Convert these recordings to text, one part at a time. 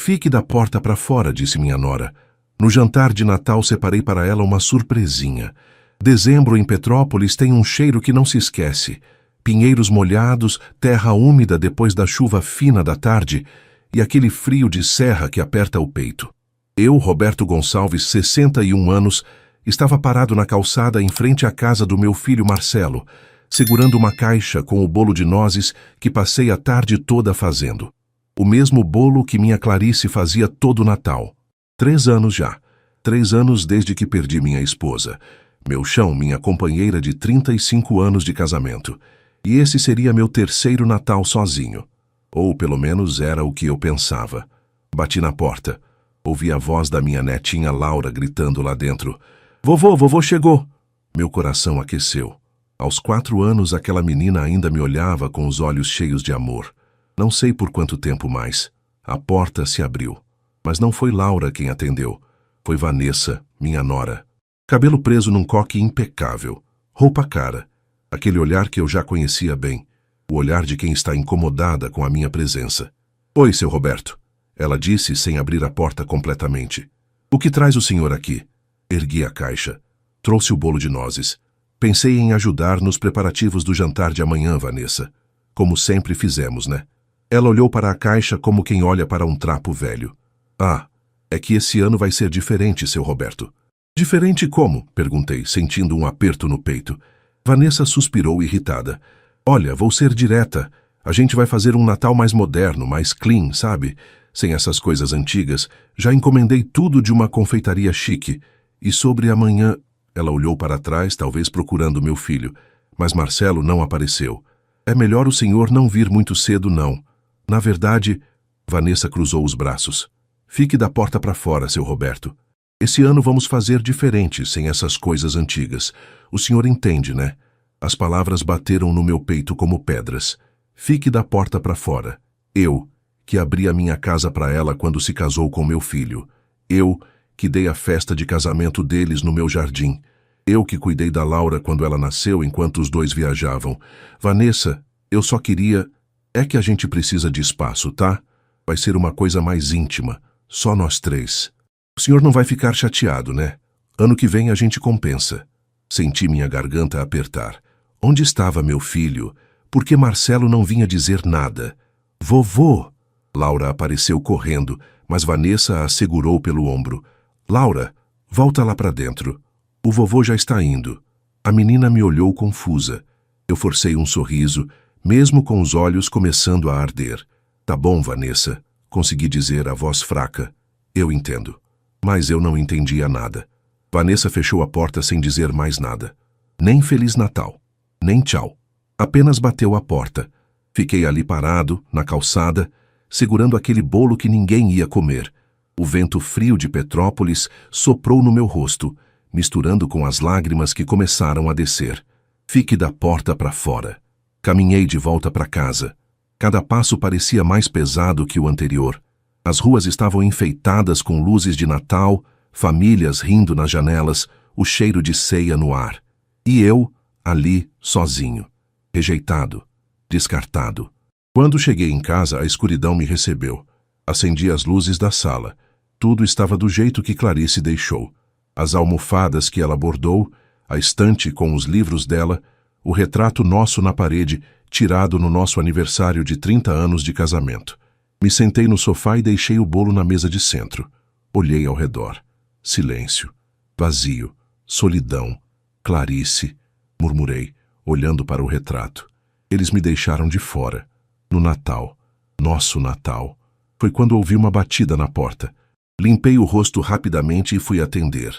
Fique da porta para fora, disse minha nora. No jantar de Natal separei para ela uma surpresinha. Dezembro em Petrópolis tem um cheiro que não se esquece. Pinheiros molhados, terra úmida depois da chuva fina da tarde e aquele frio de serra que aperta o peito. Eu, Roberto Gonçalves, 61 anos, estava parado na calçada em frente à casa do meu filho Marcelo, segurando uma caixa com o bolo de nozes que passei a tarde toda fazendo. O mesmo bolo que minha Clarice fazia todo Natal. 3 anos já. 3 anos desde que perdi minha esposa. Meu chão, minha companheira de 35 anos de casamento. E esse seria meu 3º Natal sozinho. Ou pelo menos era o que eu pensava. Bati na porta. Ouvi a voz da minha netinha Laura gritando lá dentro. Vovô chegou! Meu coração aqueceu. Aos 4 anos, aquela menina ainda me olhava com os olhos cheios de amor. Não sei por quanto tempo mais. A porta se abriu. Mas não foi Laura quem atendeu. Foi Vanessa, minha nora. Cabelo preso num coque impecável. Roupa cara. Aquele olhar que eu já conhecia bem. O olhar de quem está incomodada com a minha presença. Oi, seu Roberto. Ela disse sem abrir a porta completamente. O que traz o senhor aqui? Ergui a caixa. Trouxe o bolo de nozes. Pensei em ajudar nos preparativos do jantar de amanhã, Vanessa. Como sempre fizemos, né? Ela olhou para a caixa como quem olha para um trapo velho. Ah, é que esse ano vai ser diferente, seu Roberto. Diferente como? Perguntei, sentindo um aperto no peito. Vanessa suspirou irritada. Olha, vou ser direta. A gente vai fazer um Natal mais moderno, mais clean, sabe? Sem essas coisas antigas. Já encomendei tudo de uma confeitaria chique. E sobre amanhã... Ela olhou para trás, talvez procurando meu filho. Mas Marcelo não apareceu. É melhor o senhor não vir muito cedo, não. Na verdade... Vanessa cruzou os braços. Fique da porta para fora, seu Roberto. Esse ano vamos fazer diferente, sem essas coisas antigas. O senhor entende, né? As palavras bateram no meu peito como pedras. Fique da porta para fora. Eu, que abri a minha casa para ela quando se casou com meu filho. Eu, que dei a festa de casamento deles no meu jardim. Eu que cuidei da Laura quando ela nasceu enquanto os dois viajavam. Vanessa, eu só queria... É que a gente precisa de espaço, tá? Vai ser uma coisa mais íntima. Só nós 3. O senhor não vai ficar chateado, né? Ano que vem a gente compensa. Senti minha garganta apertar. Onde estava meu filho? Por que Marcelo não vinha dizer nada? Vovô! Laura apareceu correndo, mas Vanessa a segurou pelo ombro. Laura, volta lá para dentro. O vovô já está indo. A menina me olhou confusa. Eu forcei um sorriso, mesmo com os olhos começando a arder. Tá bom, Vanessa, consegui dizer a voz fraca. Eu entendo. Mas eu não entendia nada. Vanessa fechou a porta sem dizer mais nada. Nem Feliz Natal, nem tchau. Apenas bateu a porta. Fiquei ali parado, na calçada, segurando aquele bolo que ninguém ia comer. O vento frio de Petrópolis soprou no meu rosto, misturando com as lágrimas que começaram a descer. Fique da porta para fora. Caminhei de volta para casa. Cada passo parecia mais pesado que o anterior. As ruas estavam enfeitadas com luzes de Natal, famílias rindo nas janelas, o cheiro de ceia no ar. E eu, ali, sozinho. Rejeitado. Descartado. Quando cheguei em casa, a escuridão me recebeu. Acendi as luzes da sala. Tudo estava do jeito que Clarice deixou. As almofadas que ela bordou, a estante com os livros dela, o retrato nosso na parede, tirado no nosso aniversário de 30 anos de casamento. Me sentei no sofá e deixei o bolo na mesa de centro. Olhei ao redor. Silêncio. Vazio. Solidão. Clarice. Murmurei, olhando para o retrato. Eles me deixaram de fora. No Natal. Nosso Natal. Foi quando ouvi uma batida na porta. Limpei o rosto rapidamente e fui atender.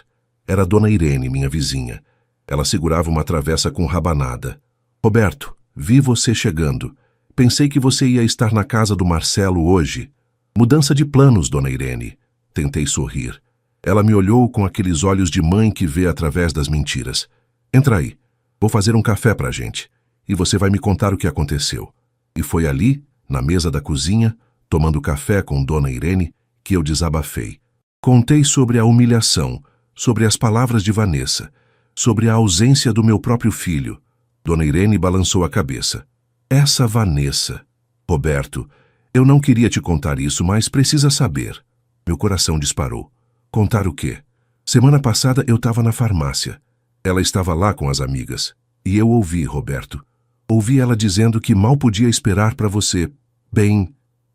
Era Dona Irene, minha vizinha. Ela segurava uma travessa com rabanada. Roberto, vi você chegando. Pensei que você ia estar na casa do Marcelo hoje. Mudança de planos, Dona Irene. Tentei sorrir. Ela me olhou com aqueles olhos de mãe que vê através das mentiras. Entra aí. Vou fazer um café pra gente. E você vai me contar o que aconteceu. E foi ali, na mesa da cozinha, tomando café com Dona Irene, que eu desabafei. Contei sobre a humilhação, sobre as palavras de Vanessa, sobre a ausência do meu próprio filho. Dona Irene balançou a cabeça. Essa Vanessa. Roberto, Eu não queria te contar isso, mas precisa saber. Meu coração disparou. Contar o quê? Semana passada eu estava na farmácia. Ela estava lá com as amigas. E eu ouvi, Roberto. Ouvi ela dizendo que mal podia esperar para você,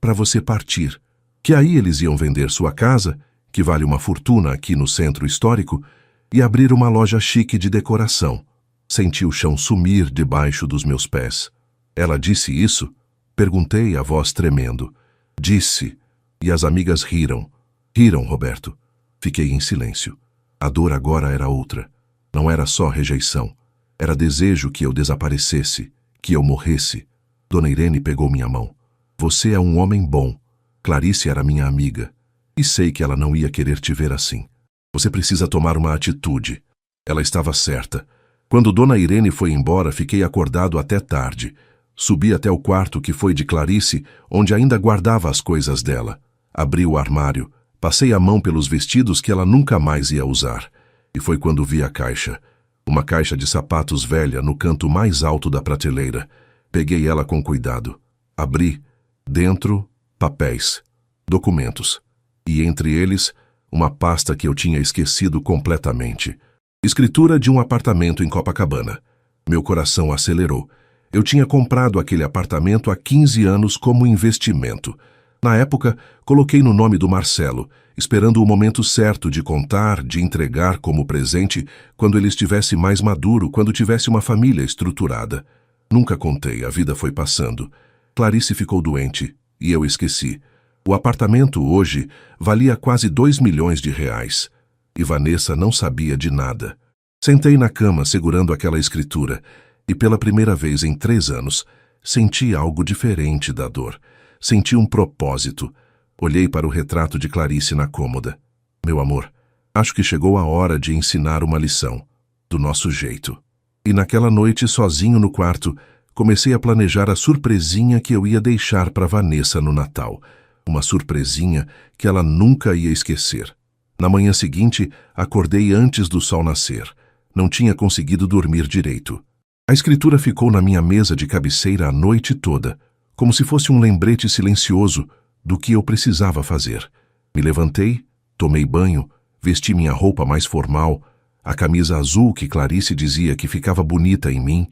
para você partir. Que aí eles iam vender sua casa, que vale uma fortuna aqui no centro histórico, e abrir uma loja chique de decoração. Senti o chão sumir debaixo dos meus pés. Ela disse isso? Perguntei, a voz tremendo. Disse. E as amigas riram. Riram, Roberto. Fiquei em silêncio. A dor agora era outra. Não era só rejeição. Era desejo que eu desaparecesse, que eu morresse. Dona Irene pegou minha mão. Você é um homem bom. Clarice era minha amiga. E sei que ela não ia querer te ver assim. Você precisa tomar uma atitude. Ela estava certa. Quando Dona Irene foi embora, fiquei acordado até tarde. Subi até o quarto que foi de Clarice, onde ainda guardava as coisas dela. Abri o armário, passei a mão pelos vestidos que ela nunca mais ia usar. E foi quando vi a caixa. Uma caixa de sapatos velha no canto mais alto da prateleira. Peguei ela com cuidado. Abri. Dentro, papéis. Documentos. E entre eles, uma pasta que eu tinha esquecido completamente. Escritura de um apartamento em Copacabana. Meu coração acelerou. Eu tinha comprado aquele apartamento há 15 anos como investimento. Na época, coloquei no nome do Marcelo, esperando o momento certo de contar, de entregar como presente, quando ele estivesse mais maduro, quando tivesse uma família estruturada. Nunca contei, a vida foi passando. Clarice ficou doente, e eu esqueci. O apartamento, hoje, valia quase 2 milhões de reais. E Vanessa não sabia de nada. Sentei na cama segurando aquela escritura, e pela primeira vez em 3 anos, senti algo diferente da dor. Senti um propósito. Olhei para o retrato de Clarice na cômoda. Meu amor, acho que chegou a hora de ensinar uma lição. Do nosso jeito. E naquela noite, sozinho no quarto, comecei a planejar a surpresinha que eu ia deixar para Vanessa no Natal. Uma surpresinha que ela nunca ia esquecer. Na manhã seguinte, acordei antes do sol nascer. Não tinha conseguido dormir direito. A escritura ficou na minha mesa de cabeceira a noite toda, como se fosse um lembrete silencioso do que eu precisava fazer. Me levantei, tomei banho, vesti minha roupa mais formal, a camisa azul que Clarice dizia que ficava bonita em mim,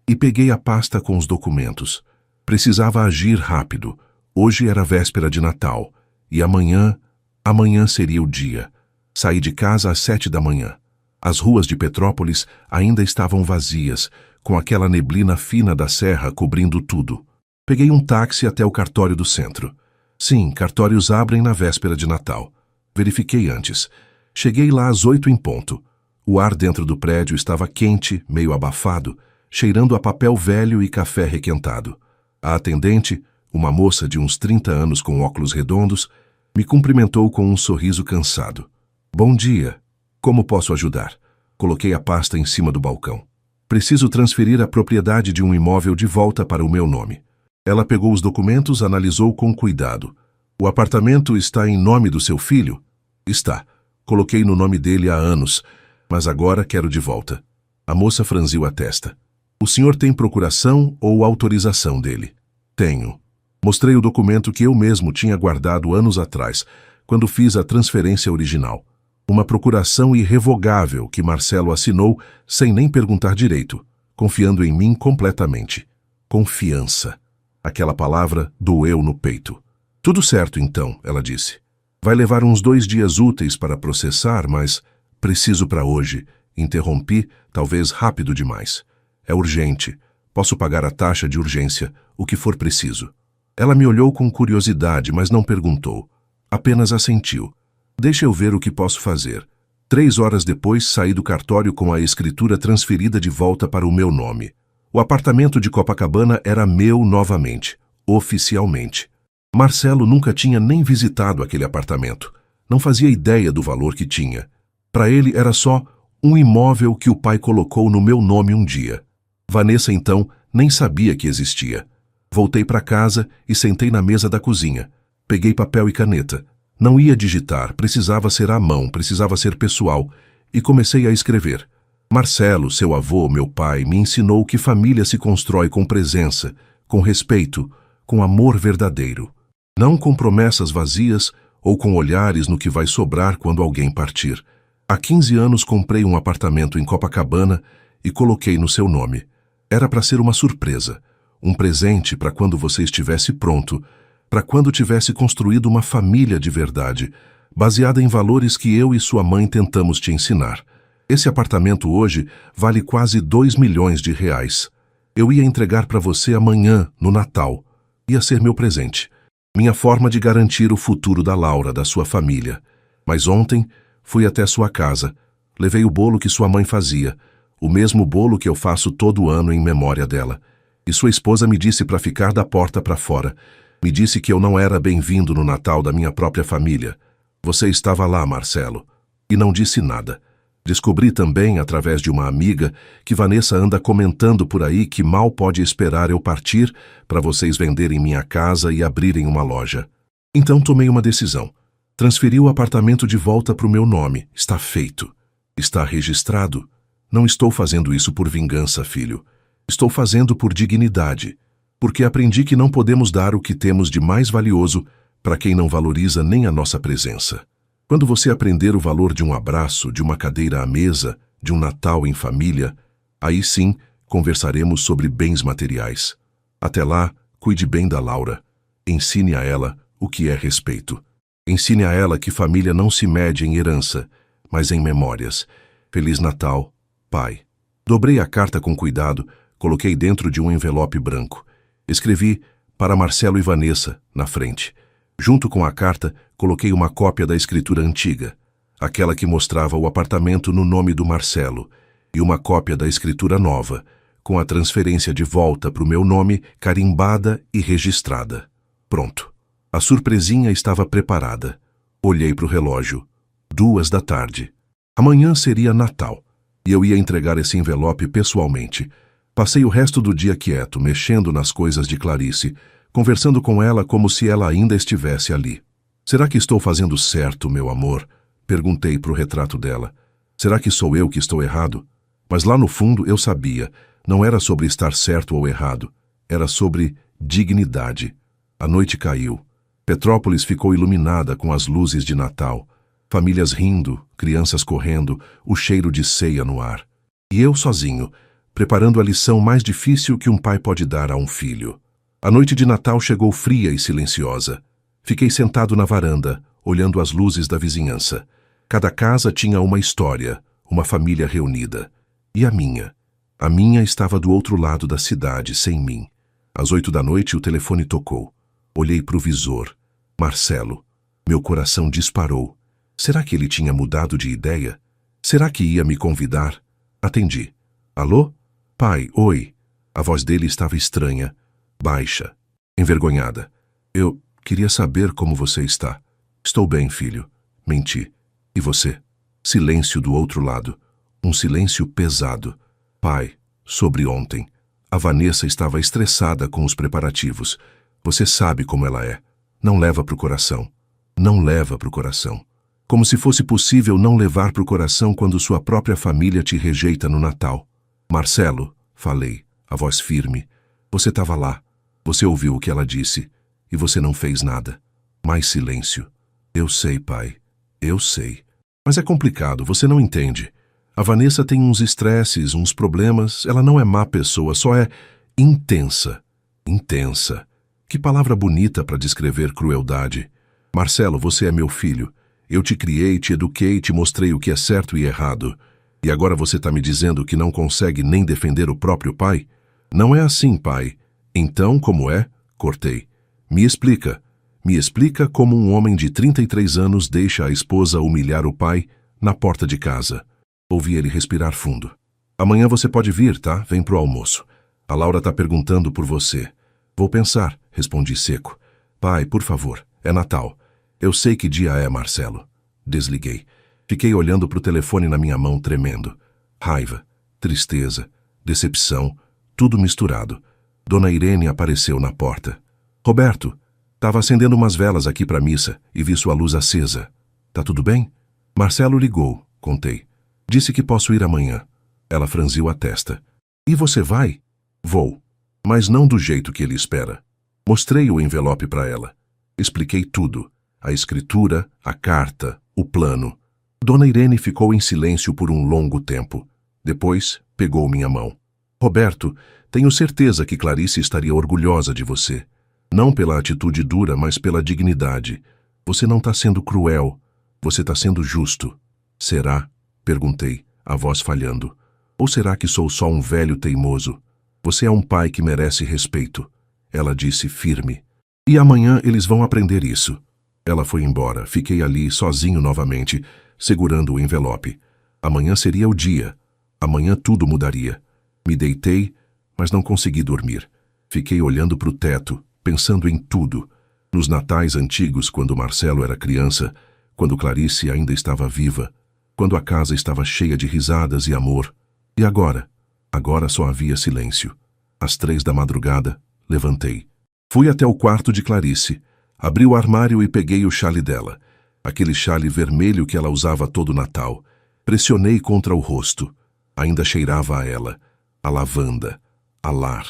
e peguei a pasta com os documentos. Precisava agir rápido. Hoje era véspera de Natal, e amanhã seria o dia. Saí de casa às 7 da manhã. As ruas de Petrópolis ainda estavam vazias, com aquela neblina fina da serra cobrindo tudo. Peguei um táxi até o cartório do centro. Sim, cartórios abrem na véspera de Natal. Verifiquei antes. Cheguei lá às 8 em ponto. O ar dentro do prédio estava quente, meio abafado, cheirando a papel velho e café requentado. A atendente, uma moça de uns 30 anos com óculos redondos, me cumprimentou com um sorriso cansado. Bom dia. Como posso ajudar? Coloquei a pasta em cima do balcão. Preciso transferir a propriedade de um imóvel de volta para o meu nome. Ela pegou os documentos, analisou com cuidado. O apartamento está em nome do seu filho? Está. Coloquei no nome dele há anos, mas agora quero de volta. A moça franziu a testa. O senhor tem procuração ou autorização dele? Tenho. Mostrei o documento que eu mesmo tinha guardado anos atrás, quando fiz a transferência original. Uma procuração irrevogável que Marcelo assinou sem nem perguntar direito, confiando em mim completamente. Confiança. Aquela palavra doeu no peito. Tudo certo, então, ela disse. Vai levar uns 2 dias úteis para processar, mas preciso para hoje. Interrompi, talvez rápido demais. É urgente. Posso pagar a taxa de urgência, o que for preciso. Ela me olhou com curiosidade, mas não perguntou. Apenas assentiu. Deixa eu ver o que posso fazer. 3 horas depois, saí do cartório com a escritura transferida de volta para o meu nome. O apartamento de Copacabana era meu novamente, oficialmente. Marcelo nunca tinha nem visitado aquele apartamento. Não fazia ideia do valor que tinha. Para ele era só um imóvel que o pai colocou no meu nome um dia. Vanessa, então, nem sabia que existia. Voltei para casa e sentei na mesa da cozinha. Peguei papel e caneta. Não ia digitar, precisava ser à mão, precisava ser pessoal, e comecei a escrever. Marcelo, seu avô, meu pai, me ensinou que família se constrói com presença, com respeito, com amor verdadeiro. Não com promessas vazias ou com olhares no que vai sobrar quando alguém partir. Há 15 anos comprei um apartamento em Copacabana e coloquei no seu nome. Era para ser uma surpresa, um presente para quando você estivesse pronto, para quando tivesse construído uma família de verdade, baseada em valores que eu e sua mãe tentamos te ensinar. Esse apartamento hoje vale quase 2 milhões de reais. Eu ia entregar para você amanhã, no Natal. Ia ser meu presente. Minha forma de garantir o futuro da Laura, da sua família. Mas ontem, fui até sua casa. Levei o bolo que sua mãe fazia, o mesmo bolo que eu faço todo ano em memória dela. E sua esposa me disse para ficar da porta para fora. Me disse que eu não era bem-vindo no Natal da minha própria família. Você estava lá, Marcelo. E não disse nada. Descobri também, através de uma amiga, que Vanessa anda comentando por aí que mal pode esperar eu partir para vocês venderem minha casa e abrirem uma loja. Então tomei uma decisão. Transferi o apartamento de volta para o meu nome. Está feito. Está registrado. Não estou fazendo isso por vingança, filho. Estou fazendo por dignidade. Porque aprendi que não podemos dar o que temos de mais valioso para quem não valoriza nem a nossa presença. Quando você aprender o valor de um abraço, de uma cadeira à mesa, de um Natal em família, aí sim conversaremos sobre bens materiais. Até lá, cuide bem da Laura. Ensine a ela o que é respeito. Ensine a ela que família não se mede em herança, mas em memórias. Feliz Natal, pai. Dobrei a carta com cuidado, coloquei dentro de um envelope branco. Escrevi para Marcelo e Vanessa na frente. Junto com a carta, coloquei uma cópia da escritura antiga, aquela que mostrava o apartamento no nome do Marcelo, e uma cópia da escritura nova, com a transferência de volta para o meu nome carimbada e registrada. Pronto. A surpresinha estava preparada. Olhei para o relógio. 14h. Amanhã seria Natal, e eu ia entregar esse envelope pessoalmente. Passei o resto do dia quieto, mexendo nas coisas de Clarice, conversando com ela como se ela ainda estivesse ali. Será que estou fazendo certo, meu amor? Perguntei para o retrato dela. Será que sou eu que estou errado? Mas lá no fundo eu sabia, não era sobre estar certo ou errado, era sobre dignidade. A noite caiu. Petrópolis ficou iluminada com as luzes de Natal. Famílias rindo, crianças correndo, o cheiro de ceia no ar. E eu sozinho, preparando a lição mais difícil que um pai pode dar a um filho. A noite de Natal chegou fria e silenciosa. Fiquei sentado na varanda, olhando as luzes da vizinhança. Cada casa tinha uma história, uma família reunida. E a minha? A minha estava do outro lado da cidade, sem mim. Às 8h o telefone tocou. Olhei para o visor. Marcelo. Meu coração disparou. Será que ele tinha mudado de ideia? Será que ia me convidar? Atendi. Alô? Pai, oi. A voz dele estava estranha, baixa, envergonhada. Eu queria saber como você está. Estou bem, filho. Menti. E você? Silêncio do outro lado. Um silêncio pesado. Pai, sobre ontem. A Vanessa estava estressada com os preparativos. Você sabe como ela é. Não leva para o coração. Não leva para o coração. Como se fosse possível não levar para o coração quando sua própria família te rejeita no Natal. Marcelo, falei, a voz firme. Você estava lá. Você ouviu o que ela disse. E você não fez nada. Mais silêncio. Eu sei, pai. Eu sei. Mas é complicado, você não entende. A Vanessa tem uns estresses, uns problemas. Ela não é má pessoa, só é intensa. Intensa. Que palavra bonita para descrever crueldade. Marcelo, você é meu filho. Eu te criei, te eduquei, te mostrei o que é certo e errado. E agora você está me dizendo que não consegue nem defender o próprio pai? Não é assim, pai. Então, como é? Cortei. Me explica. Me explica como um homem de 33 anos deixa a esposa humilhar o pai na porta de casa. Ouvi ele respirar fundo. Amanhã você pode vir, tá? Vem pro almoço. A Laura está perguntando por você. Vou pensar, respondi seco. Pai, por favor, é Natal. Eu sei que dia é, Marcelo. Desliguei. Fiquei olhando pro telefone na minha mão, tremendo. Raiva, tristeza, decepção, tudo misturado. Dona Irene apareceu na porta. Roberto, estava acendendo umas velas aqui para a missa e vi sua luz acesa. Tá tudo bem? Marcelo ligou, contei. Disse que posso ir amanhã. Ela franziu a testa. E você vai? Vou. Mas não do jeito que ele espera. Mostrei o envelope para ela. Expliquei tudo. A escritura, a carta, o plano. Dona Irene ficou em silêncio por um longo tempo. Depois, pegou minha mão. Roberto, tenho certeza que Clarice estaria orgulhosa de você. Não pela atitude dura, mas pela dignidade. Você não está sendo cruel. Você está sendo justo. Será? Perguntei, a voz falhando. Ou será que sou só um velho teimoso? Você é um pai que merece respeito. Ela disse firme. E amanhã eles vão aprender isso. Ela foi embora. Fiquei ali, sozinho novamente, segurando o envelope. Amanhã seria o dia. Amanhã tudo mudaria. Me deitei, mas não consegui dormir. Fiquei olhando para o teto, pensando em tudo. Nos natais antigos, quando Marcelo era criança, quando Clarice ainda estava viva, quando a casa estava cheia de risadas e amor. E agora? Agora só havia silêncio. Às 3 da madrugada, levantei. Fui até o quarto de Clarice. Abri o armário e peguei o xale dela. Aquele xale vermelho que ela usava todo Natal. Pressionei contra o rosto. Ainda cheirava a ela. A lavanda. A lar.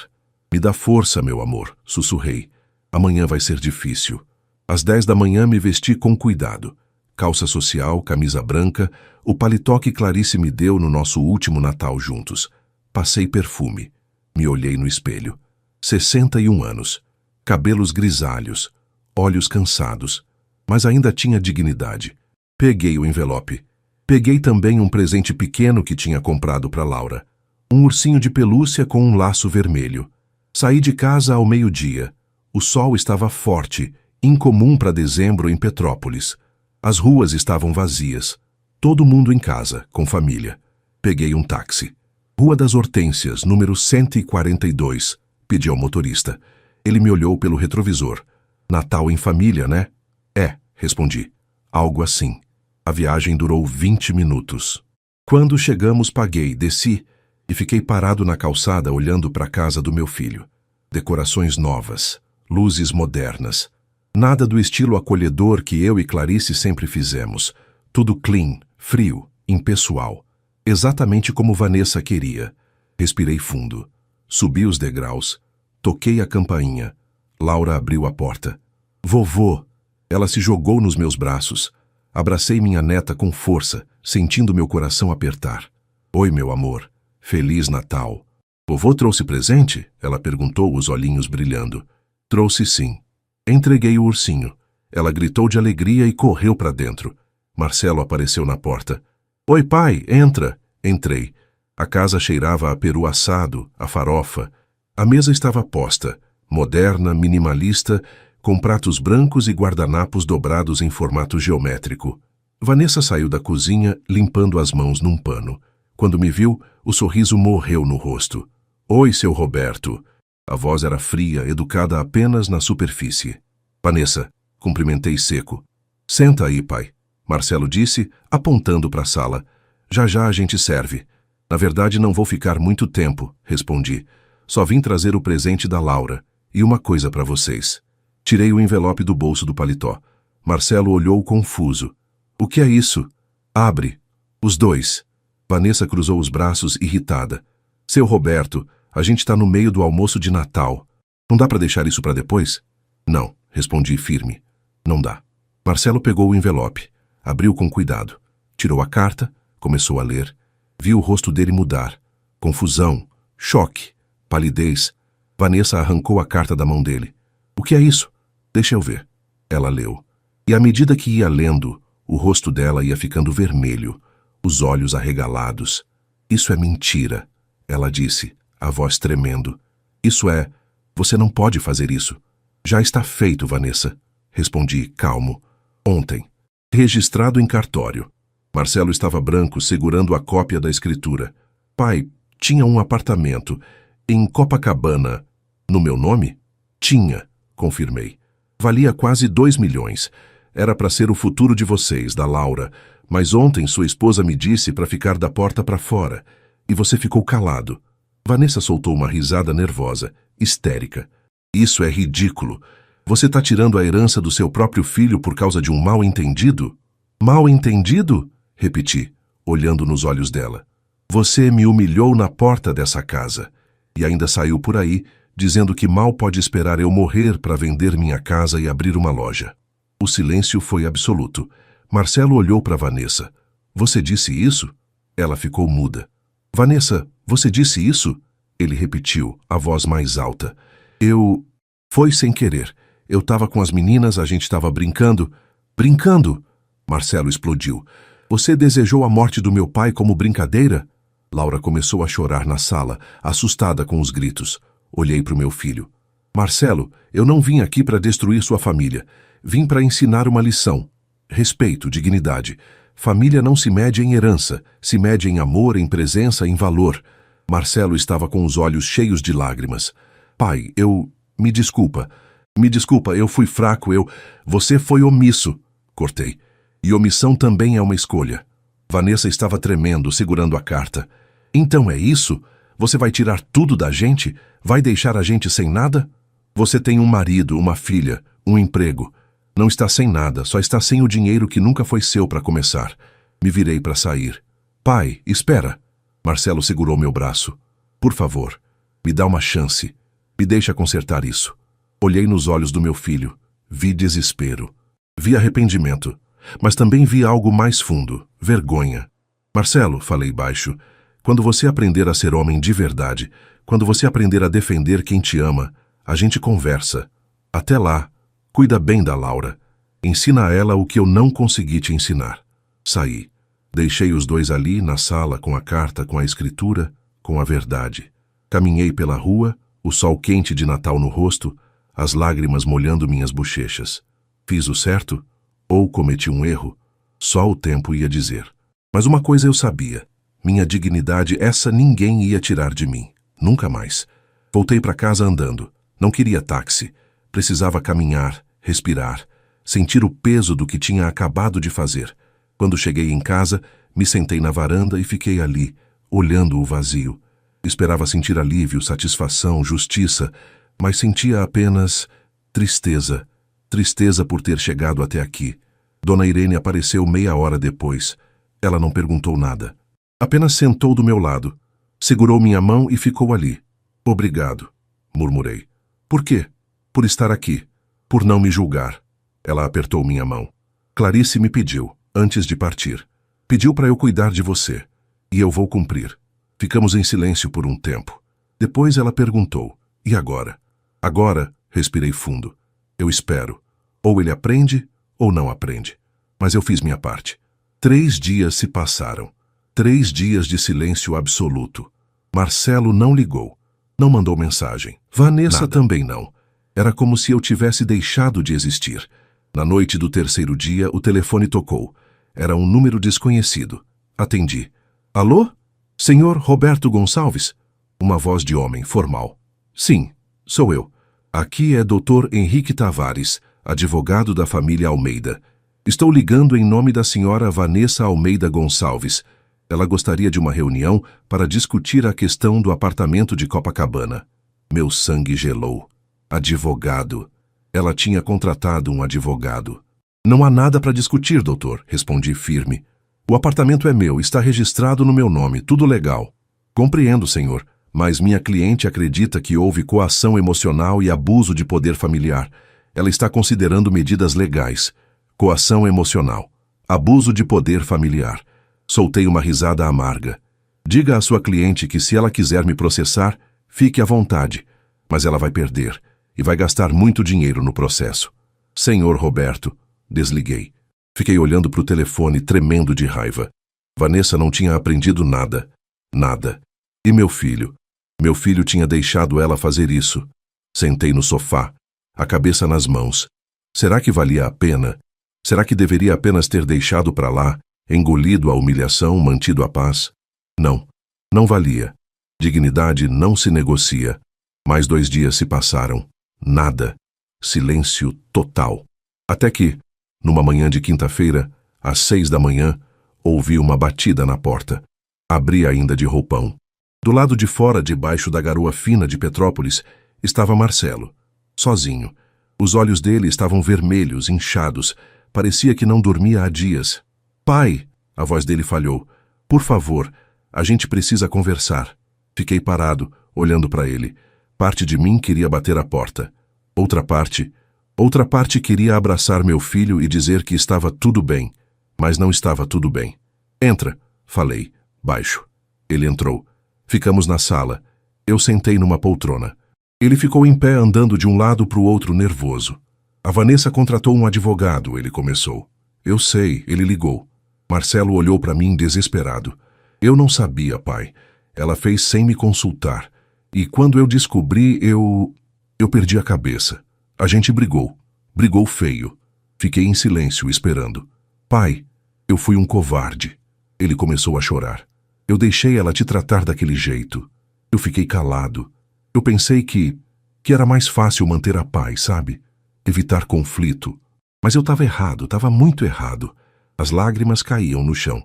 Me dá força, meu amor, sussurrei. Amanhã vai ser difícil. Às 10 da manhã me vesti com cuidado. Calça social, camisa branca, o paletó que Clarice me deu no nosso último Natal juntos. Passei perfume. Me olhei no espelho. 61 anos. Cabelos grisalhos. Olhos cansados. Mas ainda tinha dignidade. Peguei o envelope. Peguei também um presente pequeno que tinha comprado para Laura. Um ursinho de pelúcia com um laço vermelho. Saí de casa ao meio-dia. O sol estava forte, incomum para dezembro em Petrópolis. As ruas estavam vazias. Todo mundo em casa, com família. Peguei um táxi. Rua das Hortênsias, número 142. Pedi ao motorista. Ele me olhou pelo retrovisor. Natal em família, né? É, respondi. Algo assim. A viagem durou 20 minutos. Quando chegamos, paguei, desci e fiquei parado na calçada olhando para a casa do meu filho. Decorações novas, luzes modernas. Nada do estilo acolhedor que eu e Clarice sempre fizemos. Tudo clean, frio, impessoal. Exatamente como Vanessa queria. Respirei fundo. Subi os degraus. Toquei a campainha. Laura abriu a porta. Vovô! Ela se jogou nos meus braços. Abracei minha neta com força, sentindo meu coração apertar. Oi, meu amor. Feliz Natal. Vovô trouxe presente? Ela perguntou, os olhinhos brilhando. Trouxe sim. Entreguei o ursinho. Ela gritou de alegria e correu para dentro. Marcelo apareceu na porta. Oi, pai, entra. Entrei. A casa cheirava a peru assado, a farofa. A mesa estava posta, moderna, minimalista, com pratos brancos e guardanapos dobrados em formato geométrico. Vanessa saiu da cozinha, limpando as mãos num pano. Quando me viu, o sorriso morreu no rosto. Oi, seu Roberto. A voz era fria, educada apenas na superfície. Vanessa, cumprimentei seco. Senta aí, pai. Marcelo disse, apontando para a sala. Já já a gente serve. Na verdade, não vou ficar muito tempo, respondi. Só vim trazer o presente da Laura. E uma coisa para vocês. Tirei o envelope do bolso do paletó. Marcelo olhou confuso. O que é isso? Abre. Os dois. Vanessa cruzou os braços, irritada. Seu Roberto, a gente está no meio do almoço de Natal. Não dá para deixar isso para depois? Não, respondi firme. Não dá. Marcelo pegou o envelope. Abriu com cuidado. Tirou a carta, começou a ler. Vi o rosto dele mudar. Confusão, choque, palidez. Vanessa arrancou a carta da mão dele. O que é isso? Deixa eu ver. Ela leu. E à medida que ia lendo, o rosto dela ia ficando vermelho, os olhos arregalados. Isso é mentira, ela disse, a voz tremendo. Isso é... Você não pode fazer isso. Já está feito, Vanessa. Respondi, calmo. Ontem. Registrado em cartório. Marcelo estava branco, segurando a cópia da escritura. Pai, tinha um apartamento em Copacabana. No meu nome? Tinha, confirmei. Valia quase 2 milhões. Era para ser o futuro de vocês, da Laura. Mas ontem sua esposa me disse para ficar da porta para fora. E você ficou calado. Vanessa soltou uma risada nervosa, histérica. Isso é ridículo. Você está tirando a herança do seu próprio filho por causa de um mal-entendido? Mal-entendido? Repeti, olhando nos olhos dela. Você me humilhou na porta dessa casa. E ainda saiu por aí, dizendo que mal pode esperar eu morrer para vender minha casa e abrir uma loja. O silêncio foi absoluto. Marcelo olhou para Vanessa. Você disse isso? Ela ficou muda. Vanessa, você disse isso? Ele repetiu, a voz mais alta. Foi sem querer. Eu estava com as meninas, a gente estava brincando. Brincando? Marcelo explodiu. Você desejou a morte do meu pai como brincadeira? Laura começou a chorar na sala, assustada com os gritos. Olhei para o meu filho. Marcelo, eu não vim aqui para destruir sua família. Vim para ensinar uma lição. Respeito, dignidade. Família não se mede em herança, se mede em amor, em presença, em valor. Marcelo estava com os olhos cheios de lágrimas. Pai, Me desculpa, eu fui fraco, Você foi omisso. Cortei. E omissão também é uma escolha. Vanessa estava tremendo, segurando a carta. Então é isso? Você vai tirar tudo da gente? Vai deixar a gente sem nada? Você tem um marido, uma filha, um emprego. Não está sem nada, só está sem o dinheiro que nunca foi seu para começar. Me virei para sair. Pai, espera. Marcelo segurou meu braço. Por favor, me dá uma chance. Me deixa consertar isso. Olhei nos olhos do meu filho. Vi desespero. Vi arrependimento. Mas também vi algo mais fundo. Vergonha. Marcelo, falei baixo, quando você aprender a ser homem de verdade, quando você aprender a defender quem te ama, a gente conversa. Até lá, cuida bem da Laura. Ensina a ela o que eu não consegui te ensinar. Saí. Deixei os dois ali, na sala, com a carta, com a escritura, com a verdade. Caminhei pela rua, o sol quente de Natal no rosto, as lágrimas molhando minhas bochechas. Fiz o certo? Ou cometi um erro? Só o tempo ia dizer. Mas uma coisa eu sabia. Minha dignidade, essa ninguém ia tirar de mim. Nunca mais. Voltei para casa andando. Não queria táxi. Precisava caminhar, respirar, sentir o peso do que tinha acabado de fazer. Quando cheguei em casa, me sentei na varanda e fiquei ali, olhando o vazio. Esperava sentir alívio, satisfação, justiça, mas sentia apenas tristeza. Tristeza por ter chegado até aqui. Dona Irene apareceu meia hora depois. Ela não perguntou nada. Apenas sentou do meu lado, segurou minha mão e ficou ali. Obrigado, murmurei. Por quê? Por estar aqui. Por não me julgar. Ela apertou minha mão. Clarice me pediu, antes de partir. Pediu para eu cuidar de você. E eu vou cumprir. Ficamos em silêncio por um tempo. Depois ela perguntou, e agora? Agora, respirei fundo. Eu espero. Ou ele aprende, ou não aprende. Mas eu fiz minha parte. 3 dias se passaram. 3 dias de silêncio absoluto. Marcelo não ligou. Não mandou mensagem. Vanessa também não. Era como se eu tivesse deixado de existir. Na noite do 3º dia, o telefone tocou. Era um número desconhecido. Atendi. Alô? Senhor Roberto Gonçalves? Uma voz de homem, formal. Sim, sou eu. Aqui é Dr. Henrique Tavares, advogado da família Almeida. Estou ligando em nome da senhora Vanessa Almeida Gonçalves. Ela gostaria de uma reunião para discutir a questão do apartamento de Copacabana. Meu sangue gelou. Advogado. Ela tinha contratado um advogado. Não há nada para discutir, doutor, respondi firme. O apartamento é meu, está registrado no meu nome, tudo legal. Compreendo, senhor, mas minha cliente acredita que houve coação emocional e abuso de poder familiar. Ela está considerando medidas legais. Coação emocional. Abuso de poder familiar. Soltei uma risada amarga. Diga à sua cliente que se ela quiser me processar, fique à vontade, mas ela vai perder e vai gastar muito dinheiro no processo. Senhor Roberto, desliguei. Fiquei olhando para o telefone, tremendo de raiva. Vanessa não tinha aprendido nada. Nada. E meu filho? Meu filho tinha deixado ela fazer isso. Sentei no sofá, a cabeça nas mãos. Será que valia a pena? Será que deveria apenas ter deixado para lá, engolido a humilhação, mantido a paz? Não, não valia. Dignidade não se negocia. Mais 2 dias se passaram. Nada. Silêncio total. Até que, numa manhã de quinta-feira, às 6 da manhã, ouvi uma batida na porta. Abri ainda de roupão. Do lado de fora, debaixo da garoa fina de Petrópolis, estava Marcelo. Sozinho. Os olhos dele estavam vermelhos, inchados. Parecia que não dormia há dias. Pai, a voz dele falhou. Por favor, a gente precisa conversar. Fiquei parado, olhando para ele. Parte de mim queria bater a porta. Outra parte queria abraçar meu filho e dizer que estava tudo bem, mas não estava tudo bem. Entra, falei, baixo. Ele entrou. Ficamos na sala. Eu sentei numa poltrona. Ele ficou em pé andando de um lado para o outro nervoso. A Vanessa contratou um advogado, ele começou. Eu sei, ele ligou. Marcelo olhou para mim desesperado. Eu não sabia, pai. Ela fez sem me consultar. E quando eu descobri, eu perdi a cabeça. A gente brigou. Brigou feio. Fiquei em silêncio, esperando. Pai, eu fui um covarde. Ele começou a chorar. Eu deixei ela te tratar daquele jeito. Eu fiquei calado. Eu pensei que era mais fácil manter a paz, sabe? Evitar conflito. Mas eu estava errado, estava muito errado. As lágrimas caíam no chão.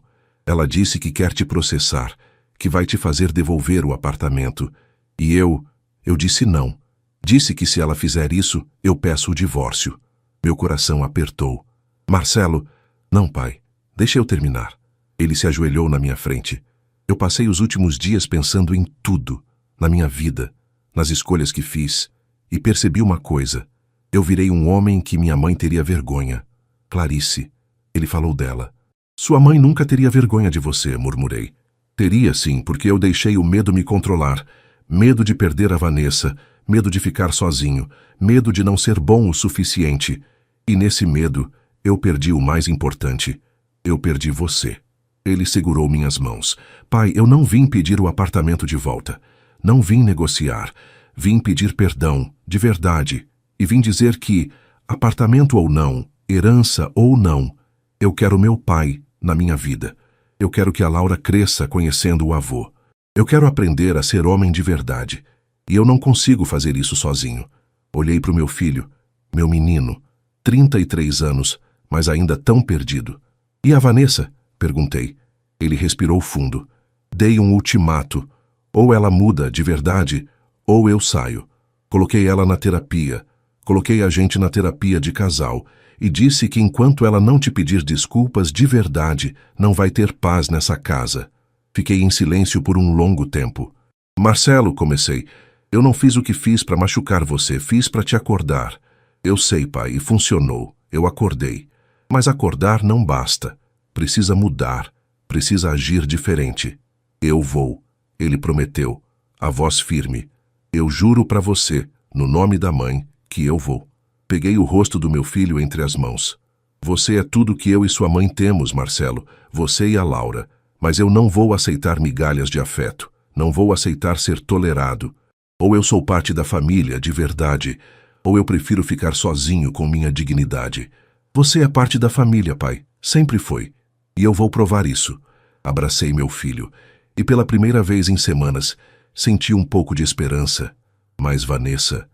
Ela disse que quer te processar, que vai te fazer devolver o apartamento. E eu disse não. Disse que se ela fizer isso, eu peço o divórcio. Meu coração apertou. Marcelo, não, pai, deixa eu terminar. Ele se ajoelhou na minha frente. Eu passei os últimos dias pensando em tudo, na minha vida, nas escolhas que fiz, e percebi uma coisa. Eu virei um homem que minha mãe teria vergonha. Clarice, ele falou dela. Sua mãe nunca teria vergonha de você, murmurei. Teria sim, porque eu deixei o medo me controlar. Medo de perder a Vanessa, medo de ficar sozinho, medo de não ser bom o suficiente. E nesse medo, eu perdi o mais importante. Eu perdi você. Ele segurou minhas mãos. Pai, eu não vim pedir o apartamento de volta. Não vim negociar. Vim pedir perdão, de verdade. E vim dizer que, apartamento ou não, herança ou não, eu quero meu pai na minha vida. Eu quero que a Laura cresça conhecendo o avô. Eu quero aprender a ser homem de verdade. E eu não consigo fazer isso sozinho. Olhei para o meu filho, meu menino, 33 anos, mas ainda tão perdido. E a Vanessa? Perguntei. Ele respirou fundo. Dei um ultimato. Ou ela muda de verdade, ou eu saio. Coloquei ela na terapia. Coloquei a gente na terapia de casal e disse que enquanto ela não te pedir desculpas de verdade, não vai ter paz nessa casa. Fiquei em silêncio por um longo tempo. Marcelo, comecei. Eu não fiz o que fiz para machucar você, fiz para te acordar. Eu sei, pai, e funcionou. Eu acordei. Mas acordar não basta. Precisa mudar. Precisa agir diferente. Eu vou. Ele prometeu. A voz firme. Eu juro para você, no nome da mãe, que eu vou. Peguei o rosto do meu filho entre as mãos. Você é tudo que eu e sua mãe temos, Marcelo. Você e a Laura. Mas eu não vou aceitar migalhas de afeto. Não vou aceitar ser tolerado. Ou eu sou parte da família, de verdade, ou eu prefiro ficar sozinho com minha dignidade. Você é parte da família, pai. Sempre foi. E eu vou provar isso. Abracei meu filho. E pela primeira vez em semanas, senti um pouco de esperança. Mas Vanessa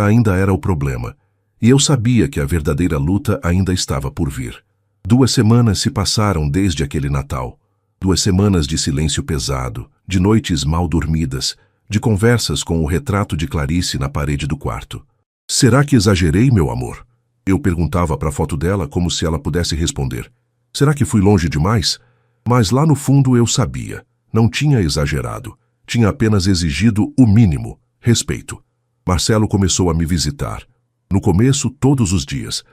ainda era o problema. E eu sabia que a verdadeira luta ainda estava por vir. 2 semanas se passaram desde aquele Natal. 2 semanas de silêncio pesado, de noites mal dormidas, de conversas com o retrato de Clarice na parede do quarto. Será que exagerei, meu amor? Eu perguntava para a foto dela como se ela pudesse responder. Será que fui longe demais? Mas lá no fundo eu sabia. Não tinha exagerado. Tinha apenas exigido o mínimo, respeito. Marcelo começou a me visitar. No começo, todos os dias.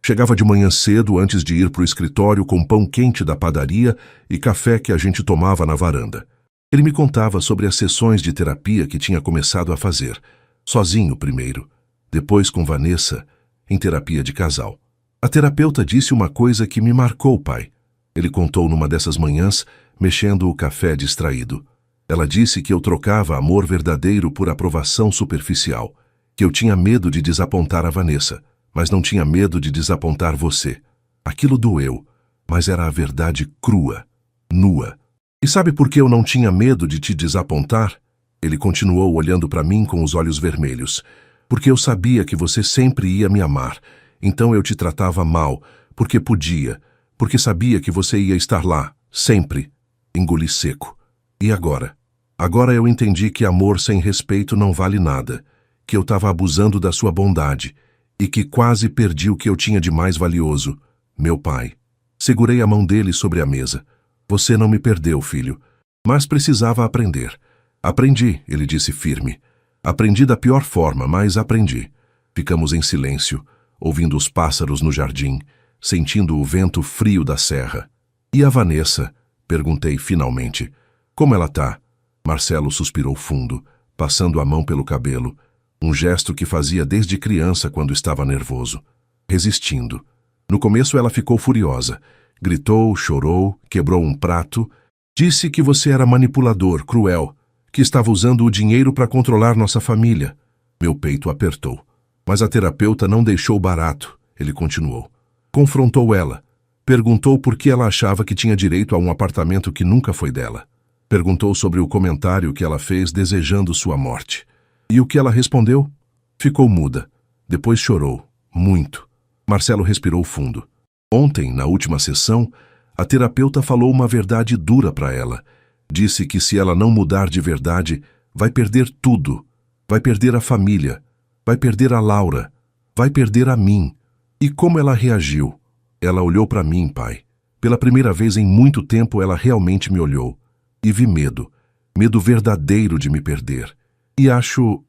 Chegava de manhã cedo antes de ir para o escritório com pão quente da padaria e café que a gente tomava na varanda. Ele me contava sobre as sessões de terapia que tinha começado a fazer, sozinho primeiro, depois com Vanessa, em terapia de casal. A terapeuta disse uma coisa que me marcou, pai. Ele contou numa dessas manhãs, mexendo o café distraído. Ela disse que eu trocava amor verdadeiro por aprovação superficial, que eu tinha medo de desapontar a Vanessa, mas não tinha medo de desapontar você. Aquilo doeu, mas era a verdade crua, nua. E sabe por que eu não tinha medo de te desapontar? Ele continuou olhando para mim com os olhos vermelhos. Porque eu sabia que você sempre ia me amar. Então eu te tratava mal, porque podia. Porque sabia que você ia estar lá, sempre. Engoli seco. E agora? Agora eu entendi que amor sem respeito não vale nada. Que eu estava abusando da sua bondade. E que quase perdi o que eu tinha de mais valioso. Meu pai. Segurei a mão dele sobre a mesa. Você não me perdeu, filho. Mas precisava aprender. Aprendi, ele disse firme. Aprendi da pior forma, mas aprendi. Ficamos em silêncio, ouvindo os pássaros no jardim, sentindo o vento frio da serra. E a Vanessa? Perguntei finalmente. Como ela tá? Marcelo suspirou fundo, passando a mão pelo cabelo, um gesto que fazia desde criança quando estava nervoso. Resistindo. No começo ela ficou furiosa. Gritou, chorou, quebrou um prato. Disse que você era manipulador, cruel, que estava usando o dinheiro para controlar nossa família. Meu peito apertou. Mas a terapeuta não deixou barato, ele continuou. Confrontou ela. Perguntou por que ela achava que tinha direito a um apartamento que nunca foi dela. Perguntou sobre o comentário que ela fez desejando sua morte. E o que ela respondeu? Ficou muda. Depois chorou. Muito. Marcelo respirou fundo. Ontem, na última sessão, a terapeuta falou uma verdade dura para ela. Disse que se ela não mudar de verdade, vai perder tudo. Vai perder a família. Vai perder a Laura. Vai perder a mim. E como ela reagiu? Ela olhou para mim, pai. Pela primeira vez em muito tempo, ela realmente me olhou. E vi medo. Medo verdadeiro de me perder. E acho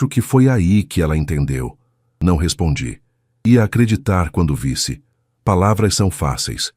que foi aí que ela entendeu. Não respondi. Ia acreditar quando visse. Palavras são fáceis.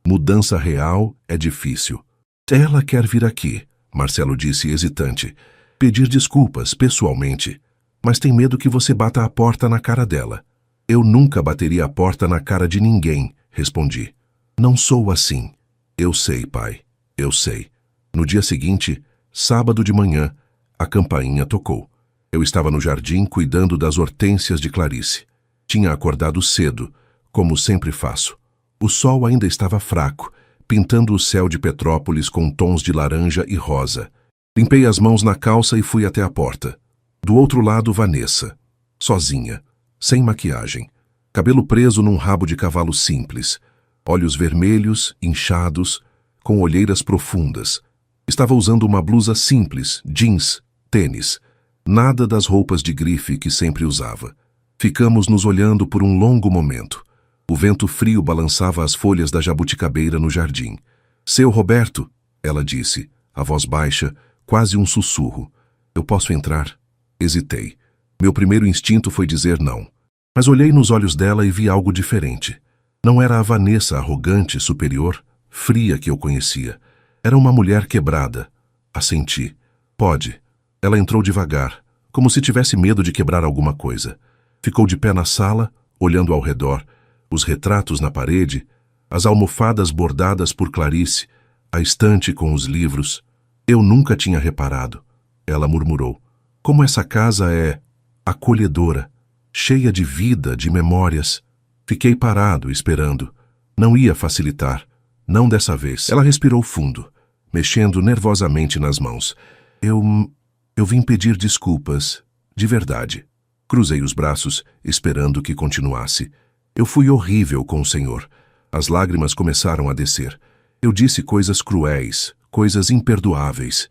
Mudança real é difícil. Ela quer vir aqui, Marcelo disse hesitante. Pedir desculpas, pessoalmente. Mas tem medo que você bata a porta na cara dela. Eu nunca bateria a porta na cara de ninguém, respondi. Não sou assim. Eu sei, pai. Eu sei. No dia seguinte, sábado de manhã, a campainha tocou. Eu estava no jardim cuidando das hortênsias de Clarice. Tinha acordado cedo, como sempre faço. O sol ainda estava fraco, pintando o céu de Petrópolis com tons de laranja e rosa. Limpei as mãos na calça e fui até a porta. Do outro lado, Vanessa. Sozinha, sem maquiagem. Cabelo preso num rabo de cavalo simples. Olhos vermelhos, inchados, com olheiras profundas. Estava usando uma blusa simples, jeans, tênis. Nada das roupas de grife que sempre usava. Ficamos nos olhando por um longo momento. O vento frio balançava as folhas da jabuticabeira no jardim. Seu Roberto, ela disse, a voz baixa, quase um sussurro. Eu posso entrar? Hesitei. Meu primeiro instinto foi dizer não. Mas olhei nos olhos dela e vi algo diferente. Não era a Vanessa arrogante, superior, fria que eu conhecia. Era uma mulher quebrada. Assenti. Pode. Ela entrou devagar, como se tivesse medo de quebrar alguma coisa. Ficou de pé na sala, olhando ao redor, os retratos na parede, as almofadas bordadas por Clarice, a estante com os livros. Eu nunca tinha reparado. Ela murmurou. Como essa casa é acolhedora, cheia de vida, de memórias. Fiquei parado, esperando. Não ia facilitar. Não dessa vez. Ela respirou fundo, mexendo nervosamente nas mãos. Eu vim pedir desculpas, de verdade. Cruzei os braços, esperando que continuasse. Eu fui horrível com o Senhor. As lágrimas começaram a descer. Eu disse coisas cruéis, coisas imperdoáveis.